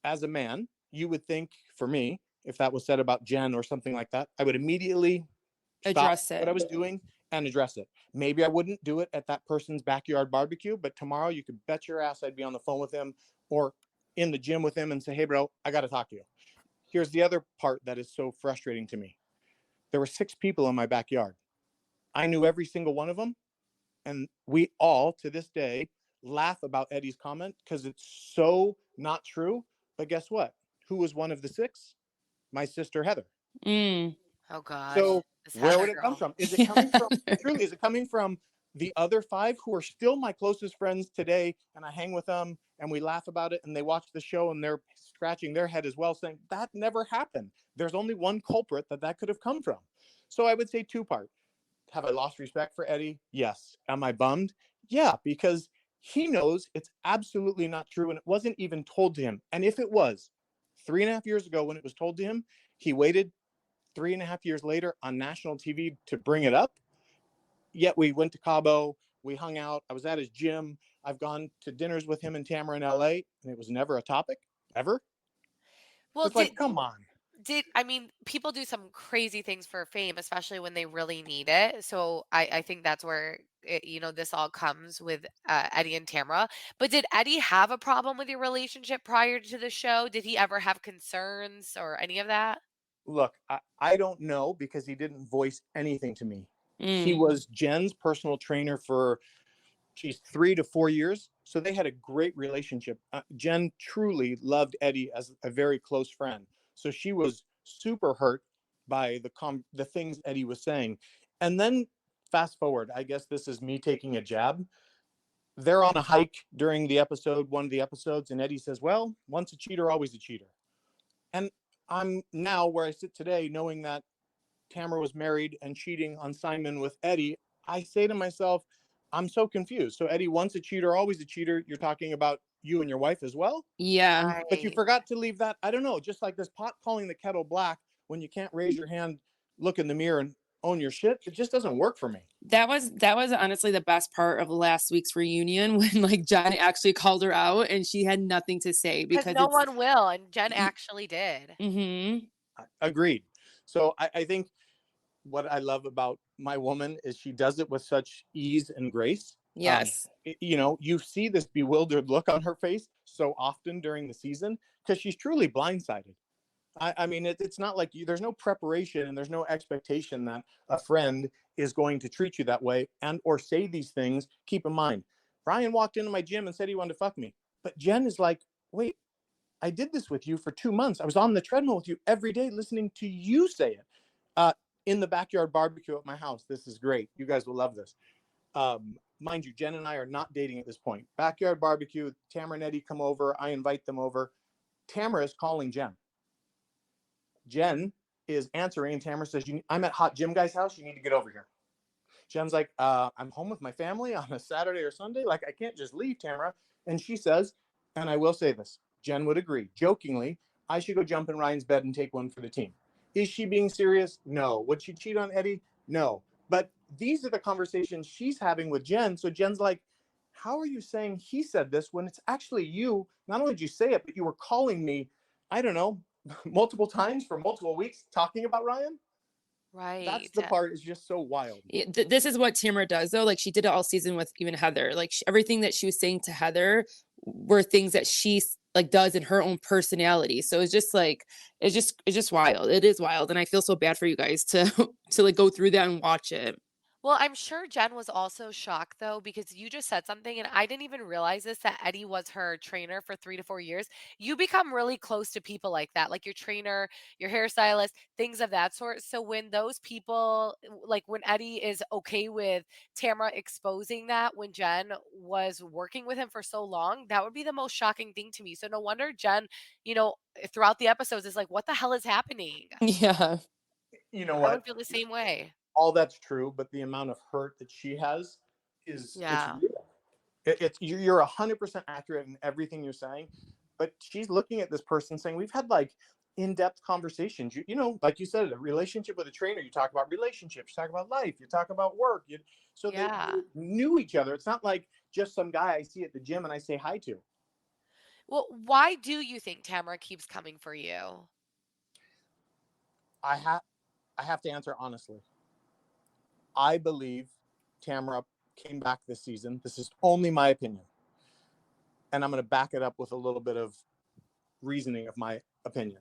as a man, you would think, for me, if that was said about Jen or something like that, I would immediately Address stop it. what I was doing and address it. Maybe I wouldn't do it at that person's backyard barbecue, but tomorrow you could bet your ass I'd be on the phone with him or in the gym with him and say, hey, bro, I got to talk to you. Here's the other part that is so frustrating to me. There were 6 people in my backyard. I knew every single one of them. And we all, to this day, laugh about Eddie's comment because it's so not true. But guess what? Who was one of the 6? My sister, Heather. Oh gosh. So This where Heather would it come girl. from? Is it coming from, truly, is it coming from the other 5 who are still my closest friends today? And I hang with them and we laugh about it and they watch the show and they're scratching their head as well, saying that never happened. There's only one culprit that could have come from. So I would say 2-part. Have I lost respect for Eddie? Yes. Am I bummed? Yeah, because he knows it's absolutely not true and it wasn't even told to him. And if it was 3.5 years ago when it was told to him, he waited 3.5 years later on national TV to bring it up. Yet we went to Cabo, we hung out, I was at his gym, I've gone to dinners with him and Tamara in LA, and it was never a topic, ever. Well, It's like, come on. I mean, people do some crazy things for fame, especially when they really need it. So I think that's where this all comes with Eddie and Tamara. But did Eddie have a problem with your relationship prior to the show? Did he ever have concerns or any of that? Look, I don't know because he didn't voice anything to me. He was Jen's personal trainer for 3 to 4 years. So they had a great relationship. Jen truly loved Eddie as a very close friend. So she was super hurt by the things Eddie was saying. And then fast forward, I guess this is me taking a jab. They're on a hike during one of the episodes, and Eddie says, well, once a cheater, always a cheater. And I'm now where I sit today, knowing that Tamara was married and cheating on Simon with Eddie. I say to myself, I'm so confused. So Eddie, once a cheater, always a cheater. You're talking about you and your wife as well? Yeah. But you forgot to leave that. I don't know. Just like this pot calling the kettle black when you can't raise your hand, look in the mirror and own your shit. It just doesn't work for me. That was honestly the best part of last week's reunion when like Jen actually called her out and she had nothing to say because no one will, and Jen actually did. Agreed. So I think what I love about my woman is she does it with such ease and grace. Yes. You see this bewildered look on her face so often during the season because she's truly blindsided. I mean, it's not like there's no preparation and there's no expectation that a friend is going to treat you that way and or say these things. Keep in mind, Brian walked into my gym and said he wanted to fuck me. But Jen is like, wait, I did this with you for 2 months. I was on the treadmill with you every day listening to you say it. In the backyard barbecue at my house. This is great. You guys will love this. Mind you, Jen and I are not dating at this point. Backyard barbecue, Tamara and Eddie come over. I invite them over. Tamara is calling Jen. Jen is answering and Tamara says, I'm at Hot Gym Guy's house. You need to get over here. Jen's like, I'm home with my family on a Saturday or Sunday. Like, I can't just leave, Tamara. And she says, and I will say this, Jen would agree, jokingly, I should go jump in Ryan's bed and take one for the team. Is she being serious? No. Would she cheat on Eddie? No. But these are the conversations she's having with Jen. So Jen's like, how are you saying he said this when it's actually you? Not only did you say it, but you were calling me, I don't know, multiple times for multiple weeks talking about Ryan? Right. That's the part is just so wild. This is what Tamara does though. Like she did it all season with even Heather. Like everything that she was saying to Heather were things that she like does in her own personality. So it's just like, it's just wild. It is wild. And I feel so bad for you guys to like go through that and watch it. Well, I'm sure Jen was also shocked though, because you just said something and I didn't even realize this, that Eddie was her trainer for 3 to 4 years. You become really close to people like that, like your trainer, your hairstylist, things of that sort. So when those people, like when Eddie is okay with Tamara exposing that when Jen was working with him for so long, that would be the most shocking thing to me. So no wonder Jen, throughout the episodes is like, what the hell is happening? Yeah. You know I what? would feel the same way. All that's true, but the amount of hurt that she has is Yeah. it's real. You're 100% accurate in everything you're saying, but she's looking at this person saying, we've had like in-depth conversations. You know, like you said, a relationship with a trainer, you talk about relationships, you talk about life, you talk about work. So they knew each other. It's not like just some guy I see at the gym and I say hi to. Well, why do you think Tamara keeps coming for you? I have to answer honestly. I believe Tamara came back this season. This is only my opinion. And I'm going to back it up with a little bit of reasoning of my opinion.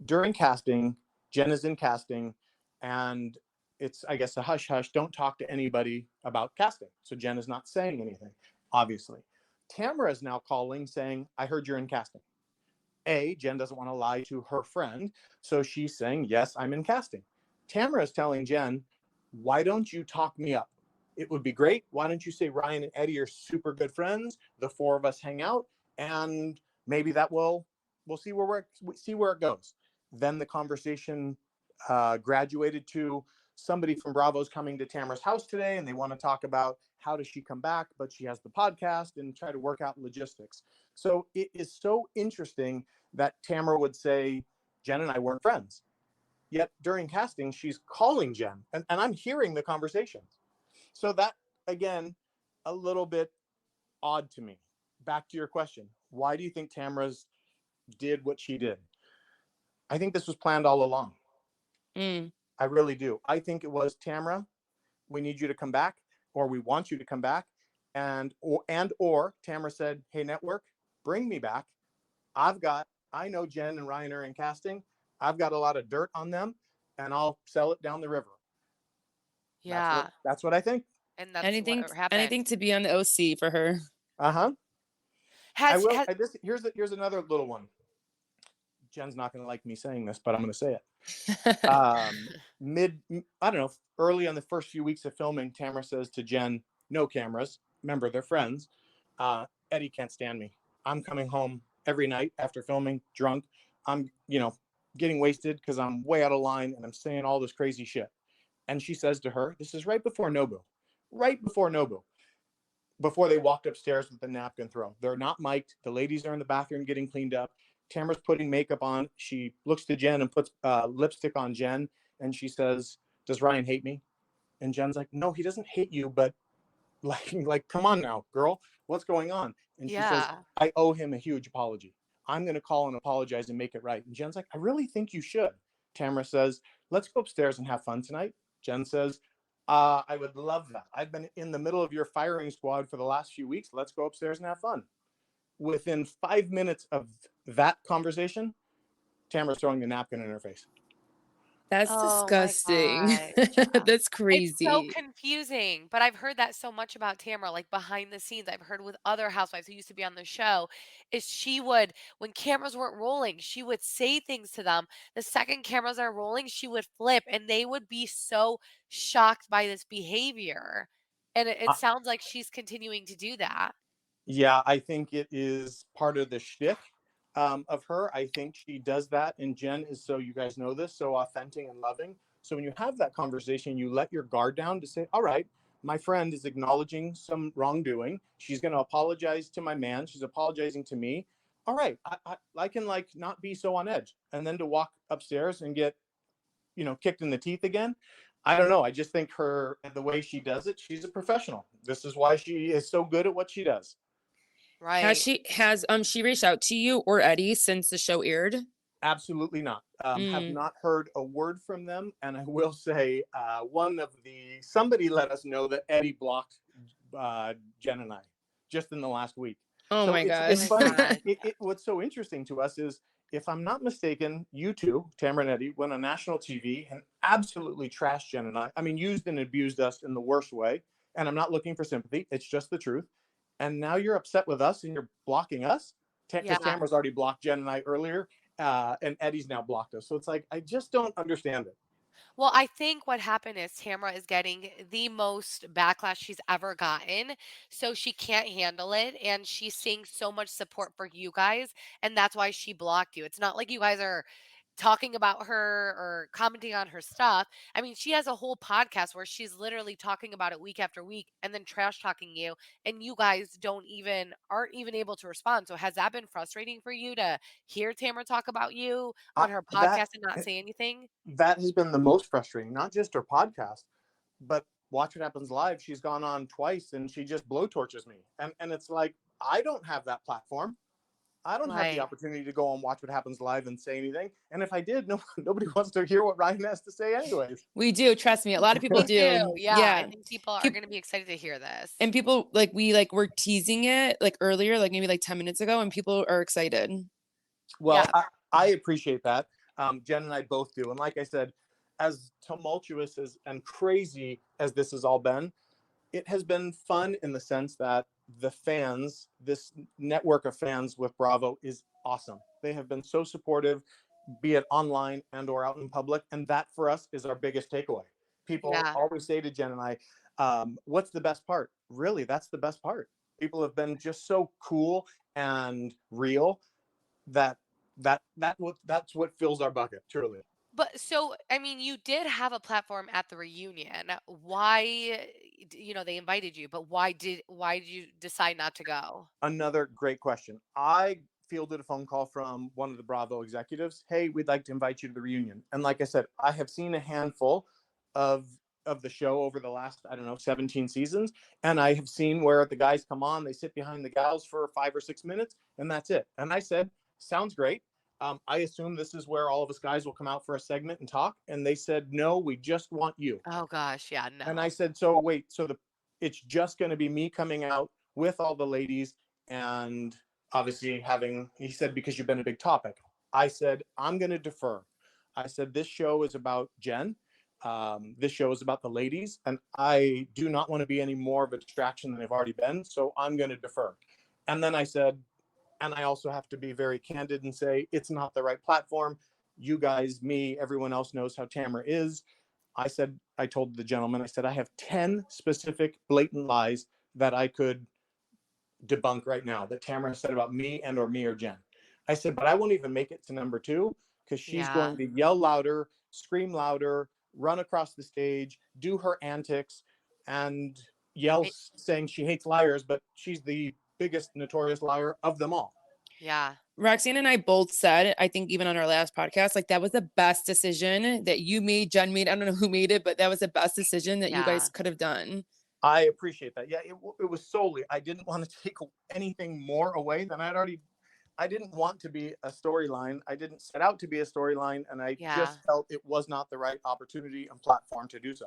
During casting, Jen is in casting, and it's, I guess, a hush hush. Don't talk to anybody about casting. So Jen is not saying anything, obviously. Tamara is now calling saying, I heard you're in casting. Jen doesn't want to lie to her friend, so she's saying, yes, I'm in casting. Tamara is telling Jen, why don't you talk me up? It would be great. Why don't you say Ryan and Eddie are super good friends? The four of us hang out, and maybe that we'll see where it goes. Then the conversation graduated to somebody from Bravo's coming to Tamara's house today, and they want to talk about how does she come back, but she has the podcast, and try to work out logistics. So it is so interesting that Tamara would say, Jen and I weren't friends. Yet during casting, she's calling Jen, and I'm hearing the conversations. So that, again, a little bit odd to me. Back to your question. Why do you think Tamara's did what she did? I think this was planned all along. I really do. I think it was, Tamara, we need you to come back, or we want you to come back. Or Tamara said, hey, network, bring me back. I know Jen and Ryan are in casting. I've got a lot of dirt on them, and I'll sell it down the river. Yeah. That's what I think. And that's what happened. Anything to be on the OC for her. Here's another little one. Jen's not going to like me saying this, but I'm going to say it. Early on the first few weeks of filming, Tamara says to Jen, no cameras. Remember, they're friends. Eddie can't stand me. I'm coming home every night after filming drunk. I'm, getting wasted because I'm way out of line and I'm saying all this crazy shit. And she says to her, this is right before Nobu, before they walked upstairs with the napkin throw. They're not mic'd. The ladies are in the bathroom getting cleaned up. Tamara's putting makeup on. She looks to Jen and puts lipstick on Jen. And she says, does Ryan hate me? And Jen's like, no, he doesn't hate you, but like, come on now, girl, what's going on? And she says, I owe him a huge apology. I'm going to call and apologize and make it right. And Jen's like, I really think you should. Tamara says, let's go upstairs and have fun tonight. Jen says, I would love that. I've been in the middle of your firing squad for the last few weeks. Let's go upstairs and have fun. Within 5 minutes of that conversation, Tamara's throwing the napkin in her face. That's disgusting. That's crazy. It's so confusing, but I've heard that so much about Tamara, like behind the scenes. I've heard with other housewives who used to be on the show, is she would, when cameras weren't rolling, she would say things to them. The second cameras are rolling, she would flip, and they would be so shocked by this behavior. And it sounds like she's continuing to do that. Yeah, I think it is part of the shtick of her. I think she does that, and Jen is, so you guys know this, so authentic and loving. So when you have that conversation, you let your guard down to say, all right, my friend is acknowledging some wrongdoing. She's going to apologize to my man. She's apologizing to me. All right, I can not be so on edge. And then to walk upstairs and get, kicked in the teeth again. I don't know. I just think the way she does it, she's a professional. This is why she is so good at what she does. Right. Has she reached out to you or Eddie since the show aired? Absolutely not. Have not heard a word from them. And I will say, somebody let us know that Eddie blocked Jen and I just in the last week. Oh, so my God. It's funny. What's so interesting to us is, if I'm not mistaken, you two, Tamara and Eddie, went on national TV and absolutely trashed Jen and I. I mean, used and abused us in the worst way. And I'm not looking for sympathy. It's just the truth. And now you're upset with us and you're blocking us? Because Tamara's already blocked Jen and I earlier, and Eddie's now blocked us. So it's like, I just don't understand it. Well, I think what happened is Tamara is getting the most backlash she's ever gotten, so she can't handle it, and she's seeing so much support for you guys, and that's why she blocked you. It's not like you guys are talking about her or commenting on her stuff. I mean, she has a whole podcast where she's literally talking about it week after week and then trash talking you, and you guys aren't even able to respond. So has that been frustrating for you to hear Tamara talk about you on her That podcast and not say anything? that has been the most frustrating, not just her podcast, but Watch What Happens Live. She's gone on twice and she just blowtorches me. And it's like, I don't have that platform. I don't have the Right. opportunity to go on Watch What Happens Live and say anything. And if I did, nobody wants to hear what Ryan has to say anyways. We do, trust me. A lot of people We do. do. Yeah. I think people are going to be excited to hear this. And people were teasing it earlier, maybe 10 minutes ago, and people are excited. Well, I appreciate that. Jen and I both do. And like I said, as tumultuous and crazy as this has all been, it has been fun in the sense that the fans, this network of fans with Bravo, is awesome. They have been so supportive, be it online and or out in public. And that for us is our biggest takeaway. People always say to Jen and I, what's the best part? Really, that's the best part. People have been just so cool and real that's what fills our bucket, truly. But so, I mean, you did have a platform at the reunion. Why, they invited you, but why did you decide not to go? Another great question. I fielded a phone call from one of the Bravo executives. Hey, we'd like to invite you to the reunion. And like I said, I have seen a handful of the show over the last, 17 seasons. And I have seen where the guys come on, they sit behind the gals for 5 or 6 minutes, and that's it. And I said, sounds great. I assume this is where all of us guys will come out for a segment and talk. And they said, no, we just want you. Oh gosh, yeah, no. And I said, so wait, it's just going to be me coming out with all the ladies and obviously he said, because you've been a big topic. I said, I'm going to defer. I said, this show is about Jen. This show is about the ladies. And I do not want to be any more of a distraction than I've already been. So I'm going to defer. And then I said, and I also have to be very candid and say, it's not the right platform. You guys, me, everyone else knows how Tamara is. I told the gentleman, I said, I have 10 specific blatant lies that I could debunk right now that Tamara said about me or Jen. I said, but I won't even make it to number 2 because she's going to yell louder, scream louder, run across the stage, do her antics, and yell saying she hates liars, but she's the biggest notorious liar of them all. Yeah. Roxanne and I both said, I think even on our last podcast, that was the best decision that you made, Jen made. I don't know who made it, but that was the best decision that you guys could have done. I appreciate that. Yeah, it was solely, I didn't want to take anything more away than I didn't want to be a storyline. I didn't set out to be a storyline, and I just felt it was not the right opportunity and platform to do so.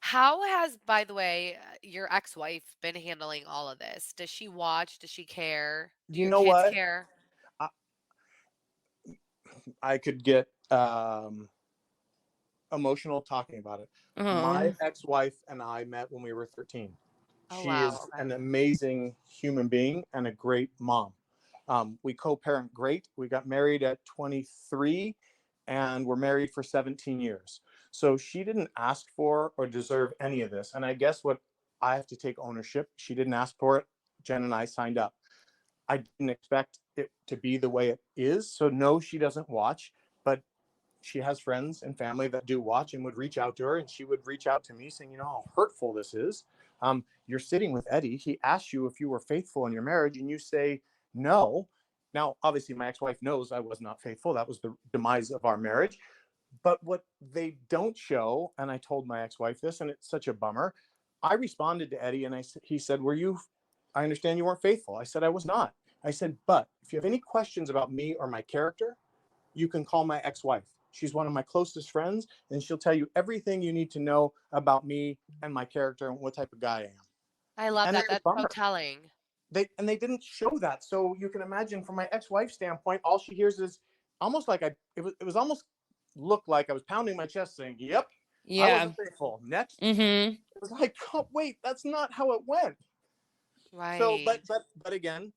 How has, by the way, your ex-wife been handling all of this? Does she watch? Does she care? Do your kids what? care? I could get emotional talking about it. My ex-wife and I met when we were 13. She is an amazing human being and a great mom. We co-parent great. We got married at 23 and we're married for 17 years. So she didn't ask for or deserve any of this. And I guess what I have to take ownership. She didn't ask for it. Jen and I signed up. I didn't expect it to be the way it is. So no, she doesn't watch, but she has friends and family that do watch and would reach out to her. And she would reach out to me saying, how hurtful this is. You're sitting with Eddie. He asked you if you were faithful in your marriage and you say no. Now, obviously my ex-wife knows I was not faithful. That was the demise of our marriage. But what they don't show, and I told my ex-wife this, and it's such a bummer. I responded to Eddie and he said, I understand you weren't faithful. I said, I was not. I said, but if you have any questions about me or my character, you can call my ex-wife. She's one of my closest friends, and she'll tell you everything you need to know about me and my character and what type of guy I am. I love that. That's so telling. They didn't show that. So you can imagine from my ex-wife's standpoint, all she hears is almost like it was almost looked like I was pounding my chest saying, yep, I wasn't faithful. Next. It was like, oh, wait, that's not how it went. Right. So, but again,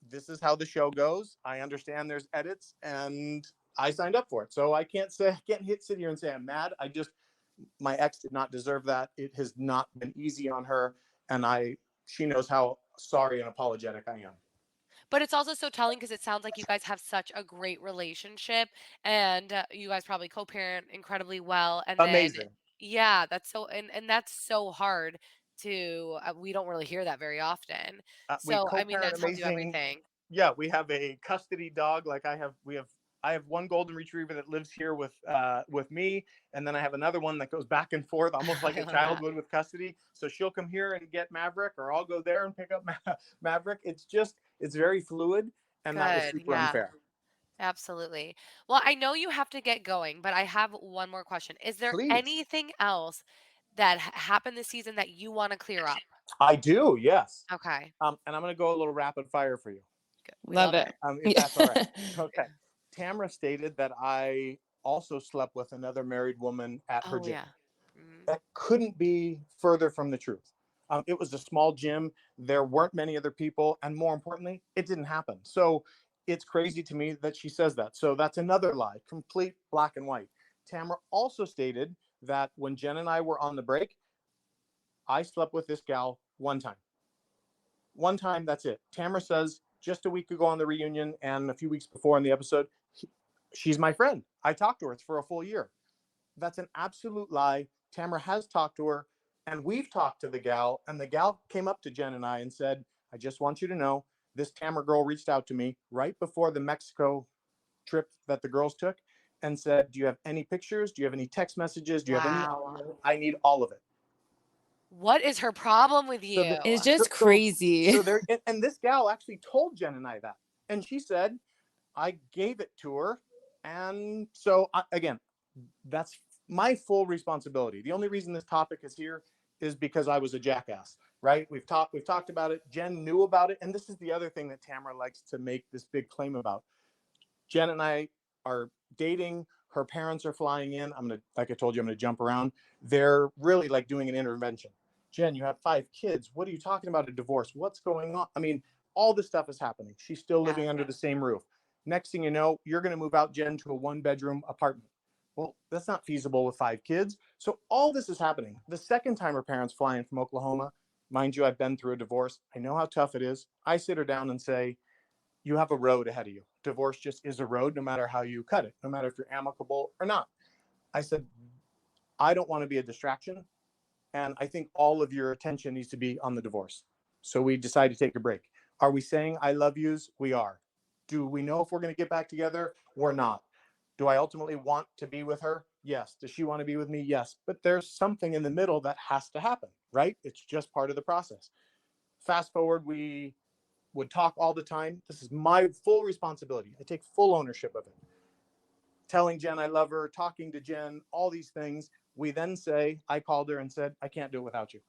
this is how the show goes. I understand there's edits and I signed up for it. So I can't sit here and say I'm mad. My ex did not deserve that. It has not been easy on her. And she knows how sorry and apologetic I am. But it's also so telling because it sounds like you guys have such a great relationship, and you guys probably co-parent incredibly well. And then, Amazing. yeah, that's so, and that's so hard to. We don't really hear that very often. We So I mean, co-parent that tells you amazing. everything. Yeah, we have a custody dog. Like I have one golden retriever that lives here with me, and then I have another one that goes back and forth, almost like I a love child that. would with custody. So she'll come here and get Maverick, or I'll go there and pick up Maverick. It's very fluid, and that was Good. super Yeah. unfair. Absolutely. Well, I know you have to get going, but I have one more question. Is there Please. anything else that happened this season that you want to clear up? I do, yes. Okay. And I'm going to go a little rapid fire for you, Good. We Love love it. it. if that's all right. Okay. Tamra stated that I also slept with another married woman at her Oh gym. yeah. Mhm. That couldn't be further from the truth. It was a small gym. There weren't many other people. And more importantly, it didn't happen. So it's crazy to me that she says that. So that's another lie, complete black and white. Tamara also stated that when Jen and I were on the break, I slept with this gal one time. One time, that's it. Tamara says just a week ago on the reunion and a few weeks before in the episode, she's my friend. I talked to her for a full year. That's an absolute lie. Tamara has talked to her, and we've talked to the gal, and the gal came up to Jen and I and said, I just want you to know this Tamara girl reached out to me right before the Mexico trip that the girls took and said, do you have any pictures? Do you have any text messages? Do you have any Wow. audio? I need all of it. What is her problem with So, you? It's just crazy. so there, and this gal actually told Jen and I that, and she said, I gave it to her. And so, again, that's my full responsibility. The only reason this topic is here is because I was a jackass, right? We've talked about it. Jen knew about it. And this is the other thing that Tamara likes to make this big claim about. Jen and I are dating. Her parents are flying in. Like I told you, I'm going to jump around. They're really like doing an intervention. Jen, you have 5 kids. What are you talking about? A divorce? What's going on? I mean, all this stuff is happening. She's still living under the same roof. Next thing you know, you're going to move out Jen to a 1-bedroom apartment. Well, that's not feasible with 5 kids. So all this is happening. The second time her parents fly in from Oklahoma, mind you, I've been through a divorce. I know how tough it is. I sit her down and say, you have a road ahead of you. Divorce just is a road, no matter how you cut it, no matter if you're amicable or not. I said, I don't want to be a distraction. And I think all of your attention needs to be on the divorce. So we decided to take a break. Are we saying I love yous? We are. Do we know if we're going to get back together? We're not. Do I ultimately want to be with her? Yes. Does she want to be with me? Yes. But there's something in the middle that has to happen, right? It's just part of the process. Fast forward, we would talk all the time. This is my full responsibility. I take full ownership of it. Telling Jen I love her, talking to Jen, all these things. We then say, I called her and said, I can't do it without you.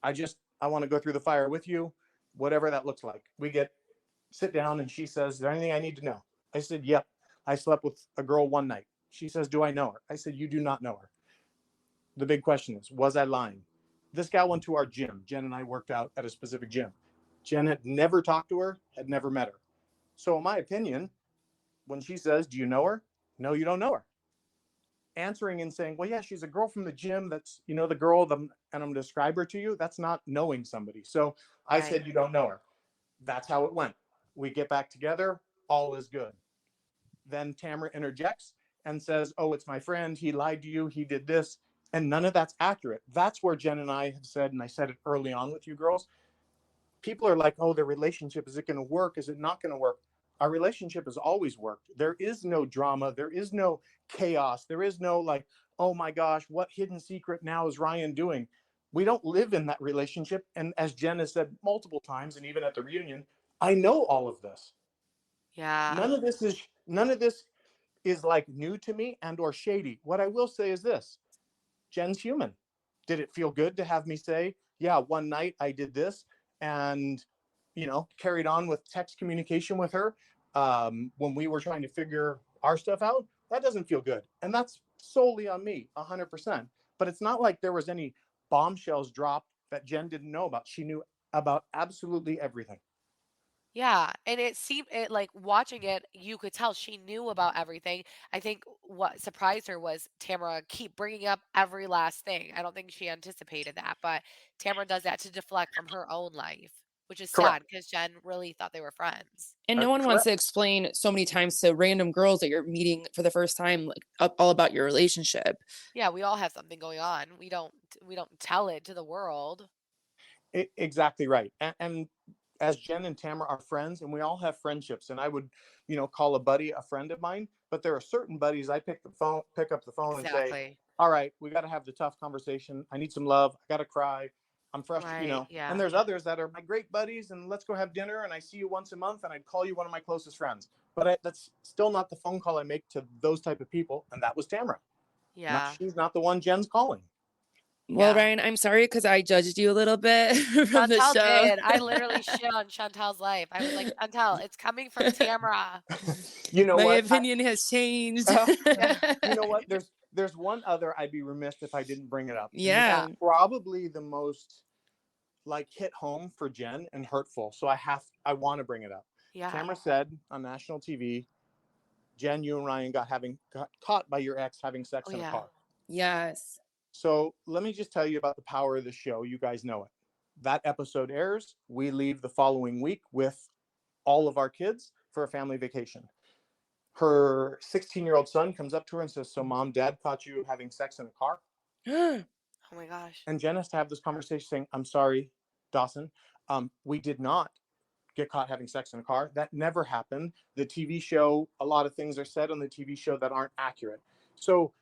I want to go through the fire with you, whatever that looks like. Sit down, and she says, is there anything I need to know? I said, yep. I slept with a girl one night. She says, do I know her? I said, you do not know her. The big question is, was I lying? This gal went to our gym. Jen and I worked out at a specific gym. Jen had never talked to her, had never met her. So in my opinion, when she says, do you know her? No, you don't know her. Answering and saying, well, yeah, she's a girl from the gym. That's, the girl, and I'm going to describe her to you. That's not knowing somebody. So I said, you don't know her. That's how it went. We get back together. All is good. Then Tamara interjects and says, oh, it's my friend. He lied to you. He did this. And none of that's accurate. That's where Jen and I have said, and I said it early on with you girls, people are like, oh, their relationship, is it going to work? Is it not going to work? Our relationship has always worked. There is no drama. There is no chaos. There is no like, oh my gosh, what hidden secret now is Ryan doing? We don't live in that relationship. And as Jen has said multiple times, and even at the reunion, I know all of this. Yeah. None of this is like new to me and or shady. What I will say is this: Jen's human. Did it feel good to have me say, yeah, one night I did this, and carried on with text communication with her when we were trying to figure our stuff out? That doesn't feel good, and that's solely on me, 100%. But it's not like there was any bombshells dropped that Jen didn't know about. She knew about absolutely everything. Yeah, and it like watching it, you could tell she knew about everything. I think what surprised her was Tamara keep bringing up every last thing. I don't think she anticipated that, but Tamara does that to deflect from her own life, which is sad Correct. because Jen really thought they were friends. And no one wants to explain so many times to random girls that you're meeting for the first time, like all about your relationship. Yeah, we all have something going on. We don't tell it to the world. Exactly right. And as Jen and Tamara are friends, and we all have friendships, and I would, call a buddy a friend of mine, but there are certain buddies I pick up the phone and say, Exactly. all right, we got to have the tough conversation. I need some love. I got to cry. I'm frustrated, Right. Yeah. and there's others that are my great buddies, and let's go have dinner, and I see you once a month, and I'd call you one of my closest friends. But that's still not the phone call I make to those type of people, and that was Tamara. Yeah. She's not the one Jen's calling. Well, Ryan, I'm sorry because I judged you a little bit from the Chantel show. did. I literally shit on Chantel's life. I was like, Chantel, it's coming from Tamara. You know My what? opinion has changed. You know what? There's one other I'd be remiss if I didn't bring it up. And Yeah. it's probably the most hit home for Jen and hurtful. So I want to bring it up. Yeah. Tamara said on national TV, Jen, you and Ryan got caught by your ex having sex in a car. Yes. So let me just tell you about the power of the show. You guys know it. That episode airs. We leave the following week with all of our kids for a family vacation. Her 16-year-old son comes up to her and says, so Mom, Dad caught you having sex in a car? Oh my gosh. And Jen has to have this conversation saying, I'm sorry, Dawson. We did not get caught having sex in a car. That never happened. The TV show, a lot of things are said on the TV show that aren't accurate. So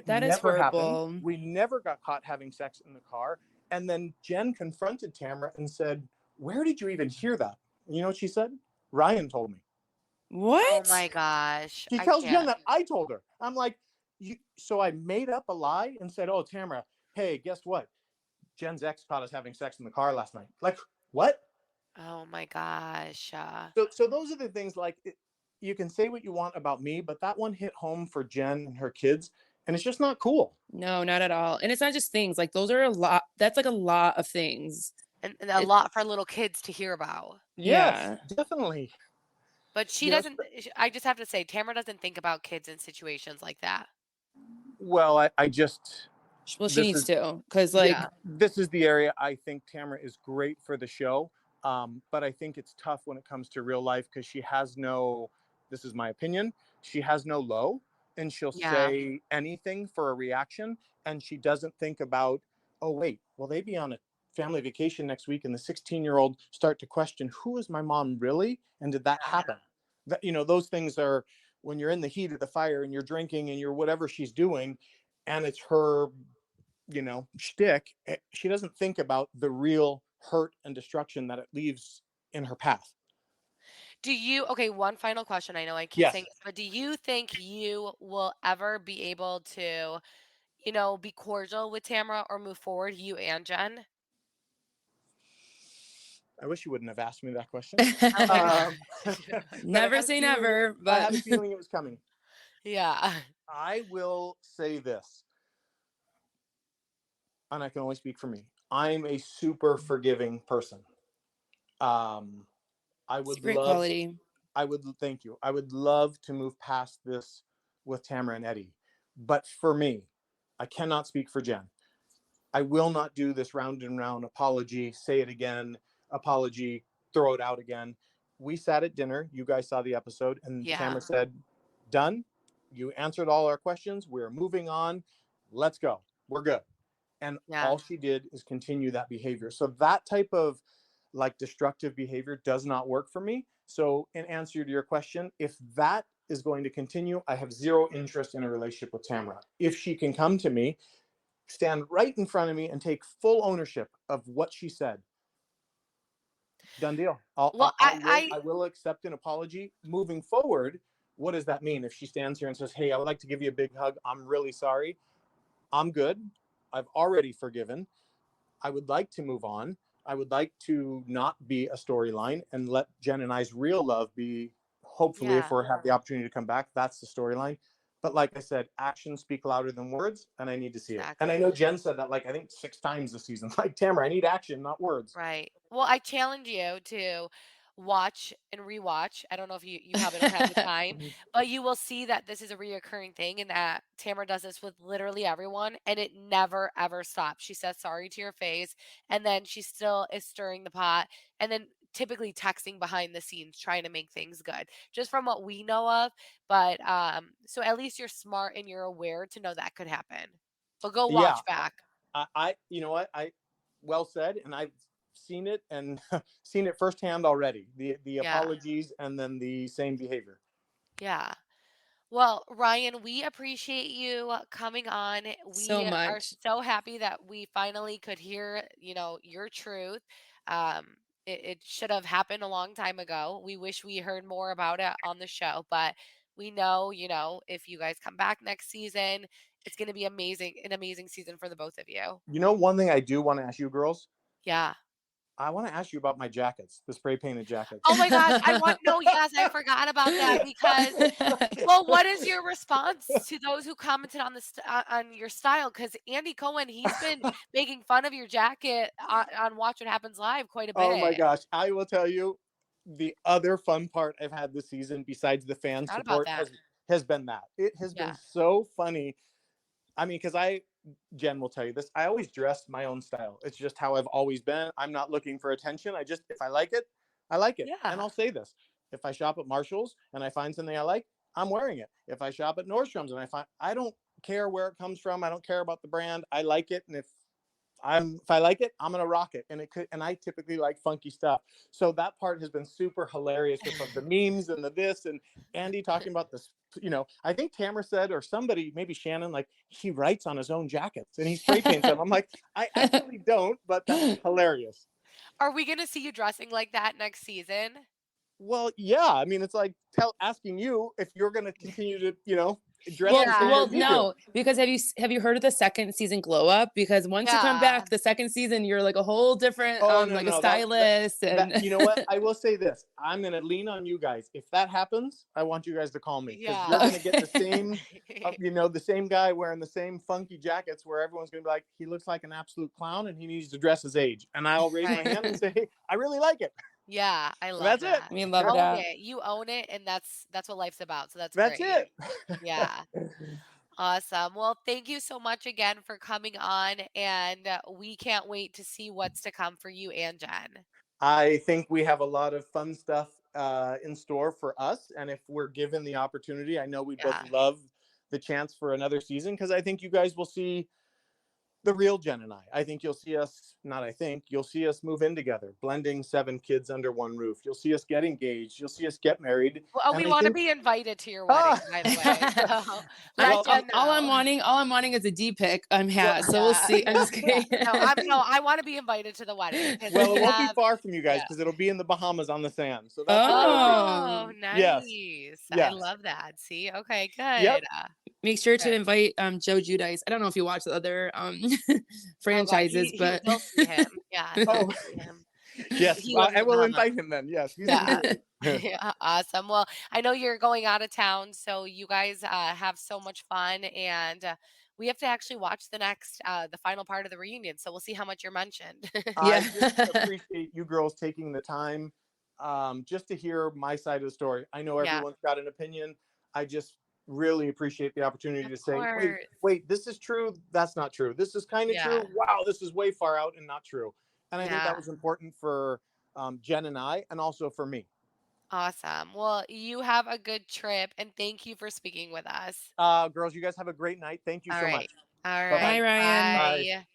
That is never horrible. happened. We never got caught having sex in the car. And then Jen confronted Tamara and said, where did you even hear that? You know what she said? Ryan told me. What? Oh my gosh. She tells Jen that I told her. I'm like, so I made up a lie and said, oh, Tamara, hey, guess what? Jen's ex caught us having sex in the car last night. Like, what? Oh my gosh. So those are the things you can say what you want about me, but that one hit home for Jen and her kids. And it's just not cool. No, not at all. And it's not just things. Like those are a lot. That's like a lot of things. And a lot for little kids to hear about. Yes, definitely. But she doesn't, I just have to say, Tamara doesn't think about kids in situations like that. Well, I just... Well, she needs to, because this is the area I think Tamara is great for the show. But I think it's tough when it comes to real life because she has no, this is my opinion, she has no low. And she'll say anything for a reaction. And she doesn't think about, oh, wait, will they be on a family vacation next week? And the 16-year-old start to question, who is my mom really? And did that happen? That, those things are when you're in the heat of the fire and you're drinking and you're whatever she's doing. And it's her, shtick. She doesn't think about the real hurt and destruction that it leaves in her path. One final question. I know I keep saying this, but do you think you will ever be able to, be cordial with Tamara or move forward, you and Jen? I wish you wouldn't have asked me that question. Never say never, but I had a feeling it was coming. Yeah. I will say this, and I can only speak for me. I'm a super forgiving person. I would great quality. Thank you. I would love to move past this with Tamara and Eddie. But for me, I cannot speak for Jen. I will not do this round and round apology, say it again, apology, throw it out again. We sat at dinner. You guys saw the episode. And Tamara said, done. You answered all our questions. We're moving on. Let's go. We're good. And all she did is continue that behavior. So that type of destructive behavior does not work for me. So in answer to your question, if that is going to continue, I have zero interest in a relationship with Tamara. If she can come to me, stand right in front of me and take full ownership of what she said, done deal. I will accept an apology. Moving forward, what does that mean? If she stands here and says, hey, I would like to give you a big hug. I'm really sorry. I'm good. I've already forgiven. I would like to move on. I would like to not be a storyline and let Jen and I's real love be, hopefully, if we have the opportunity to come back, that's the storyline. But like I said, actions speak louder than words, and I need to see it. And I know Jen said that, I think 6 times this season. Tamara, I need action, not words. Right. Well, I challenge you to watch and rewatch. I don't know if you probably don't have the time, but you will see that this is a reoccurring thing and that Tamara does this with literally everyone and it never ever stops. She says sorry to your face and then she still is stirring the pot and then typically texting behind the scenes trying to make things good just from what we know of. But so at least you're smart and you're aware to know that could happen. But go Yeah, watch back. I you know what, I well said, and I've seen it and seen it firsthand already. The Yeah. apologies and then the same behavior. Yeah. Well, Ryan, we appreciate you coming on. So We are much. so happy that we finally could hear, your truth. It should have happened a long time ago. We wish we heard more about it on the show, but we know, if you guys come back next season, it's going to be amazing, an amazing season for the both of you. You know, one thing I do want to ask you girls, Yeah. I want to ask you about my jackets, the spray painted jackets. Oh my gosh, yes, I forgot about that because, well, what is your response to those who commented on on your style? Because Andy Cohen, he's been making fun of your jacket on Watch What Happens Live quite a Oh my bit. gosh, I will tell you, the other fun part I've had this season, besides the fan Forgot about support, that. has been that. It has been so funny. I mean, because Jen will tell you this, I always dress my own style. It's just how I've always been. I'm not looking for attention. If I like it, I like it. Yeah. And I'll say this. If I shop at Marshall's and I find something I like, I'm wearing it. If I shop at Nordstrom's and I don't care where it comes from. I don't care about the brand. I like it. And if I like it, I'm gonna rock it. And I typically like funky stuff. So that part has been super hilarious with the memes and the this and Andy talking about this. I think Tamara said, or somebody, maybe Shannon, like he writes on his own jackets and he spray paints them. I'm like, I actually don't, but that's hilarious. Are we going to see you dressing like that next season? Well, yeah. I mean, it's like asking you if you're going to continue to, dress. Well, no, because have you heard of the second season glow up? Because once you come back, the second season, you're like a whole different, a stylist. You know what? I will say this. I'm going to lean on you guys. If that happens, I want you guys to call me. Because you're going to get the same, the same guy wearing the same funky jackets where everyone's going to be like, he looks like an absolute clown and he needs to dress his age. And I'll raise my hand and say, hey, I really like it. Yeah, I love that's that. it. We love own that. it. You own it, and that's what life's about. So that's great. it. Yeah. Awesome. Well, thank you so much again for coming on, and we can't wait to see what's to come for you and Jen. I think we have a lot of fun stuff in store for us, and if we're given the opportunity, I know we both love the chance for another season because I think you guys will see the real Jen and I. I think you'll see us, you'll see us move in together, blending 7 kids under one roof. You'll see us get engaged. You'll see us get married. Well, we want to be invited to your wedding, by the way. All I'm wanting is a D pic. I'm hat. So we'll see. I'm just kidding. I want to be invited to the wedding. Well, it won't be far from you guys because it'll be in the Bahamas on the sand. So that's nice. Yes. I love that. See, okay, good. Yep. Make sure to invite Joe Giudice. I don't know if you watch the other franchises, but you'll see him. Yeah. See him. Yes, I will invite him then. Yes. Yeah, awesome. Well, I know you're going out of town, so you guys have so much fun, and we have to actually watch the final part of the reunion. So we'll see how much you're mentioned. I just appreciate you girls taking the time just to hear my side of the story. I know everyone's got an opinion. I just really appreciate the opportunity to say, wait, this is true. That's not true. This is kind of true. Wow, this is way far out and not true. And I think that was important for Jen and I, and also for me. Awesome. Well, you have a good trip, and thank you for speaking with us. Girls, you guys have a great night. Thank you so much. All right. Bye, Ryan. Bye.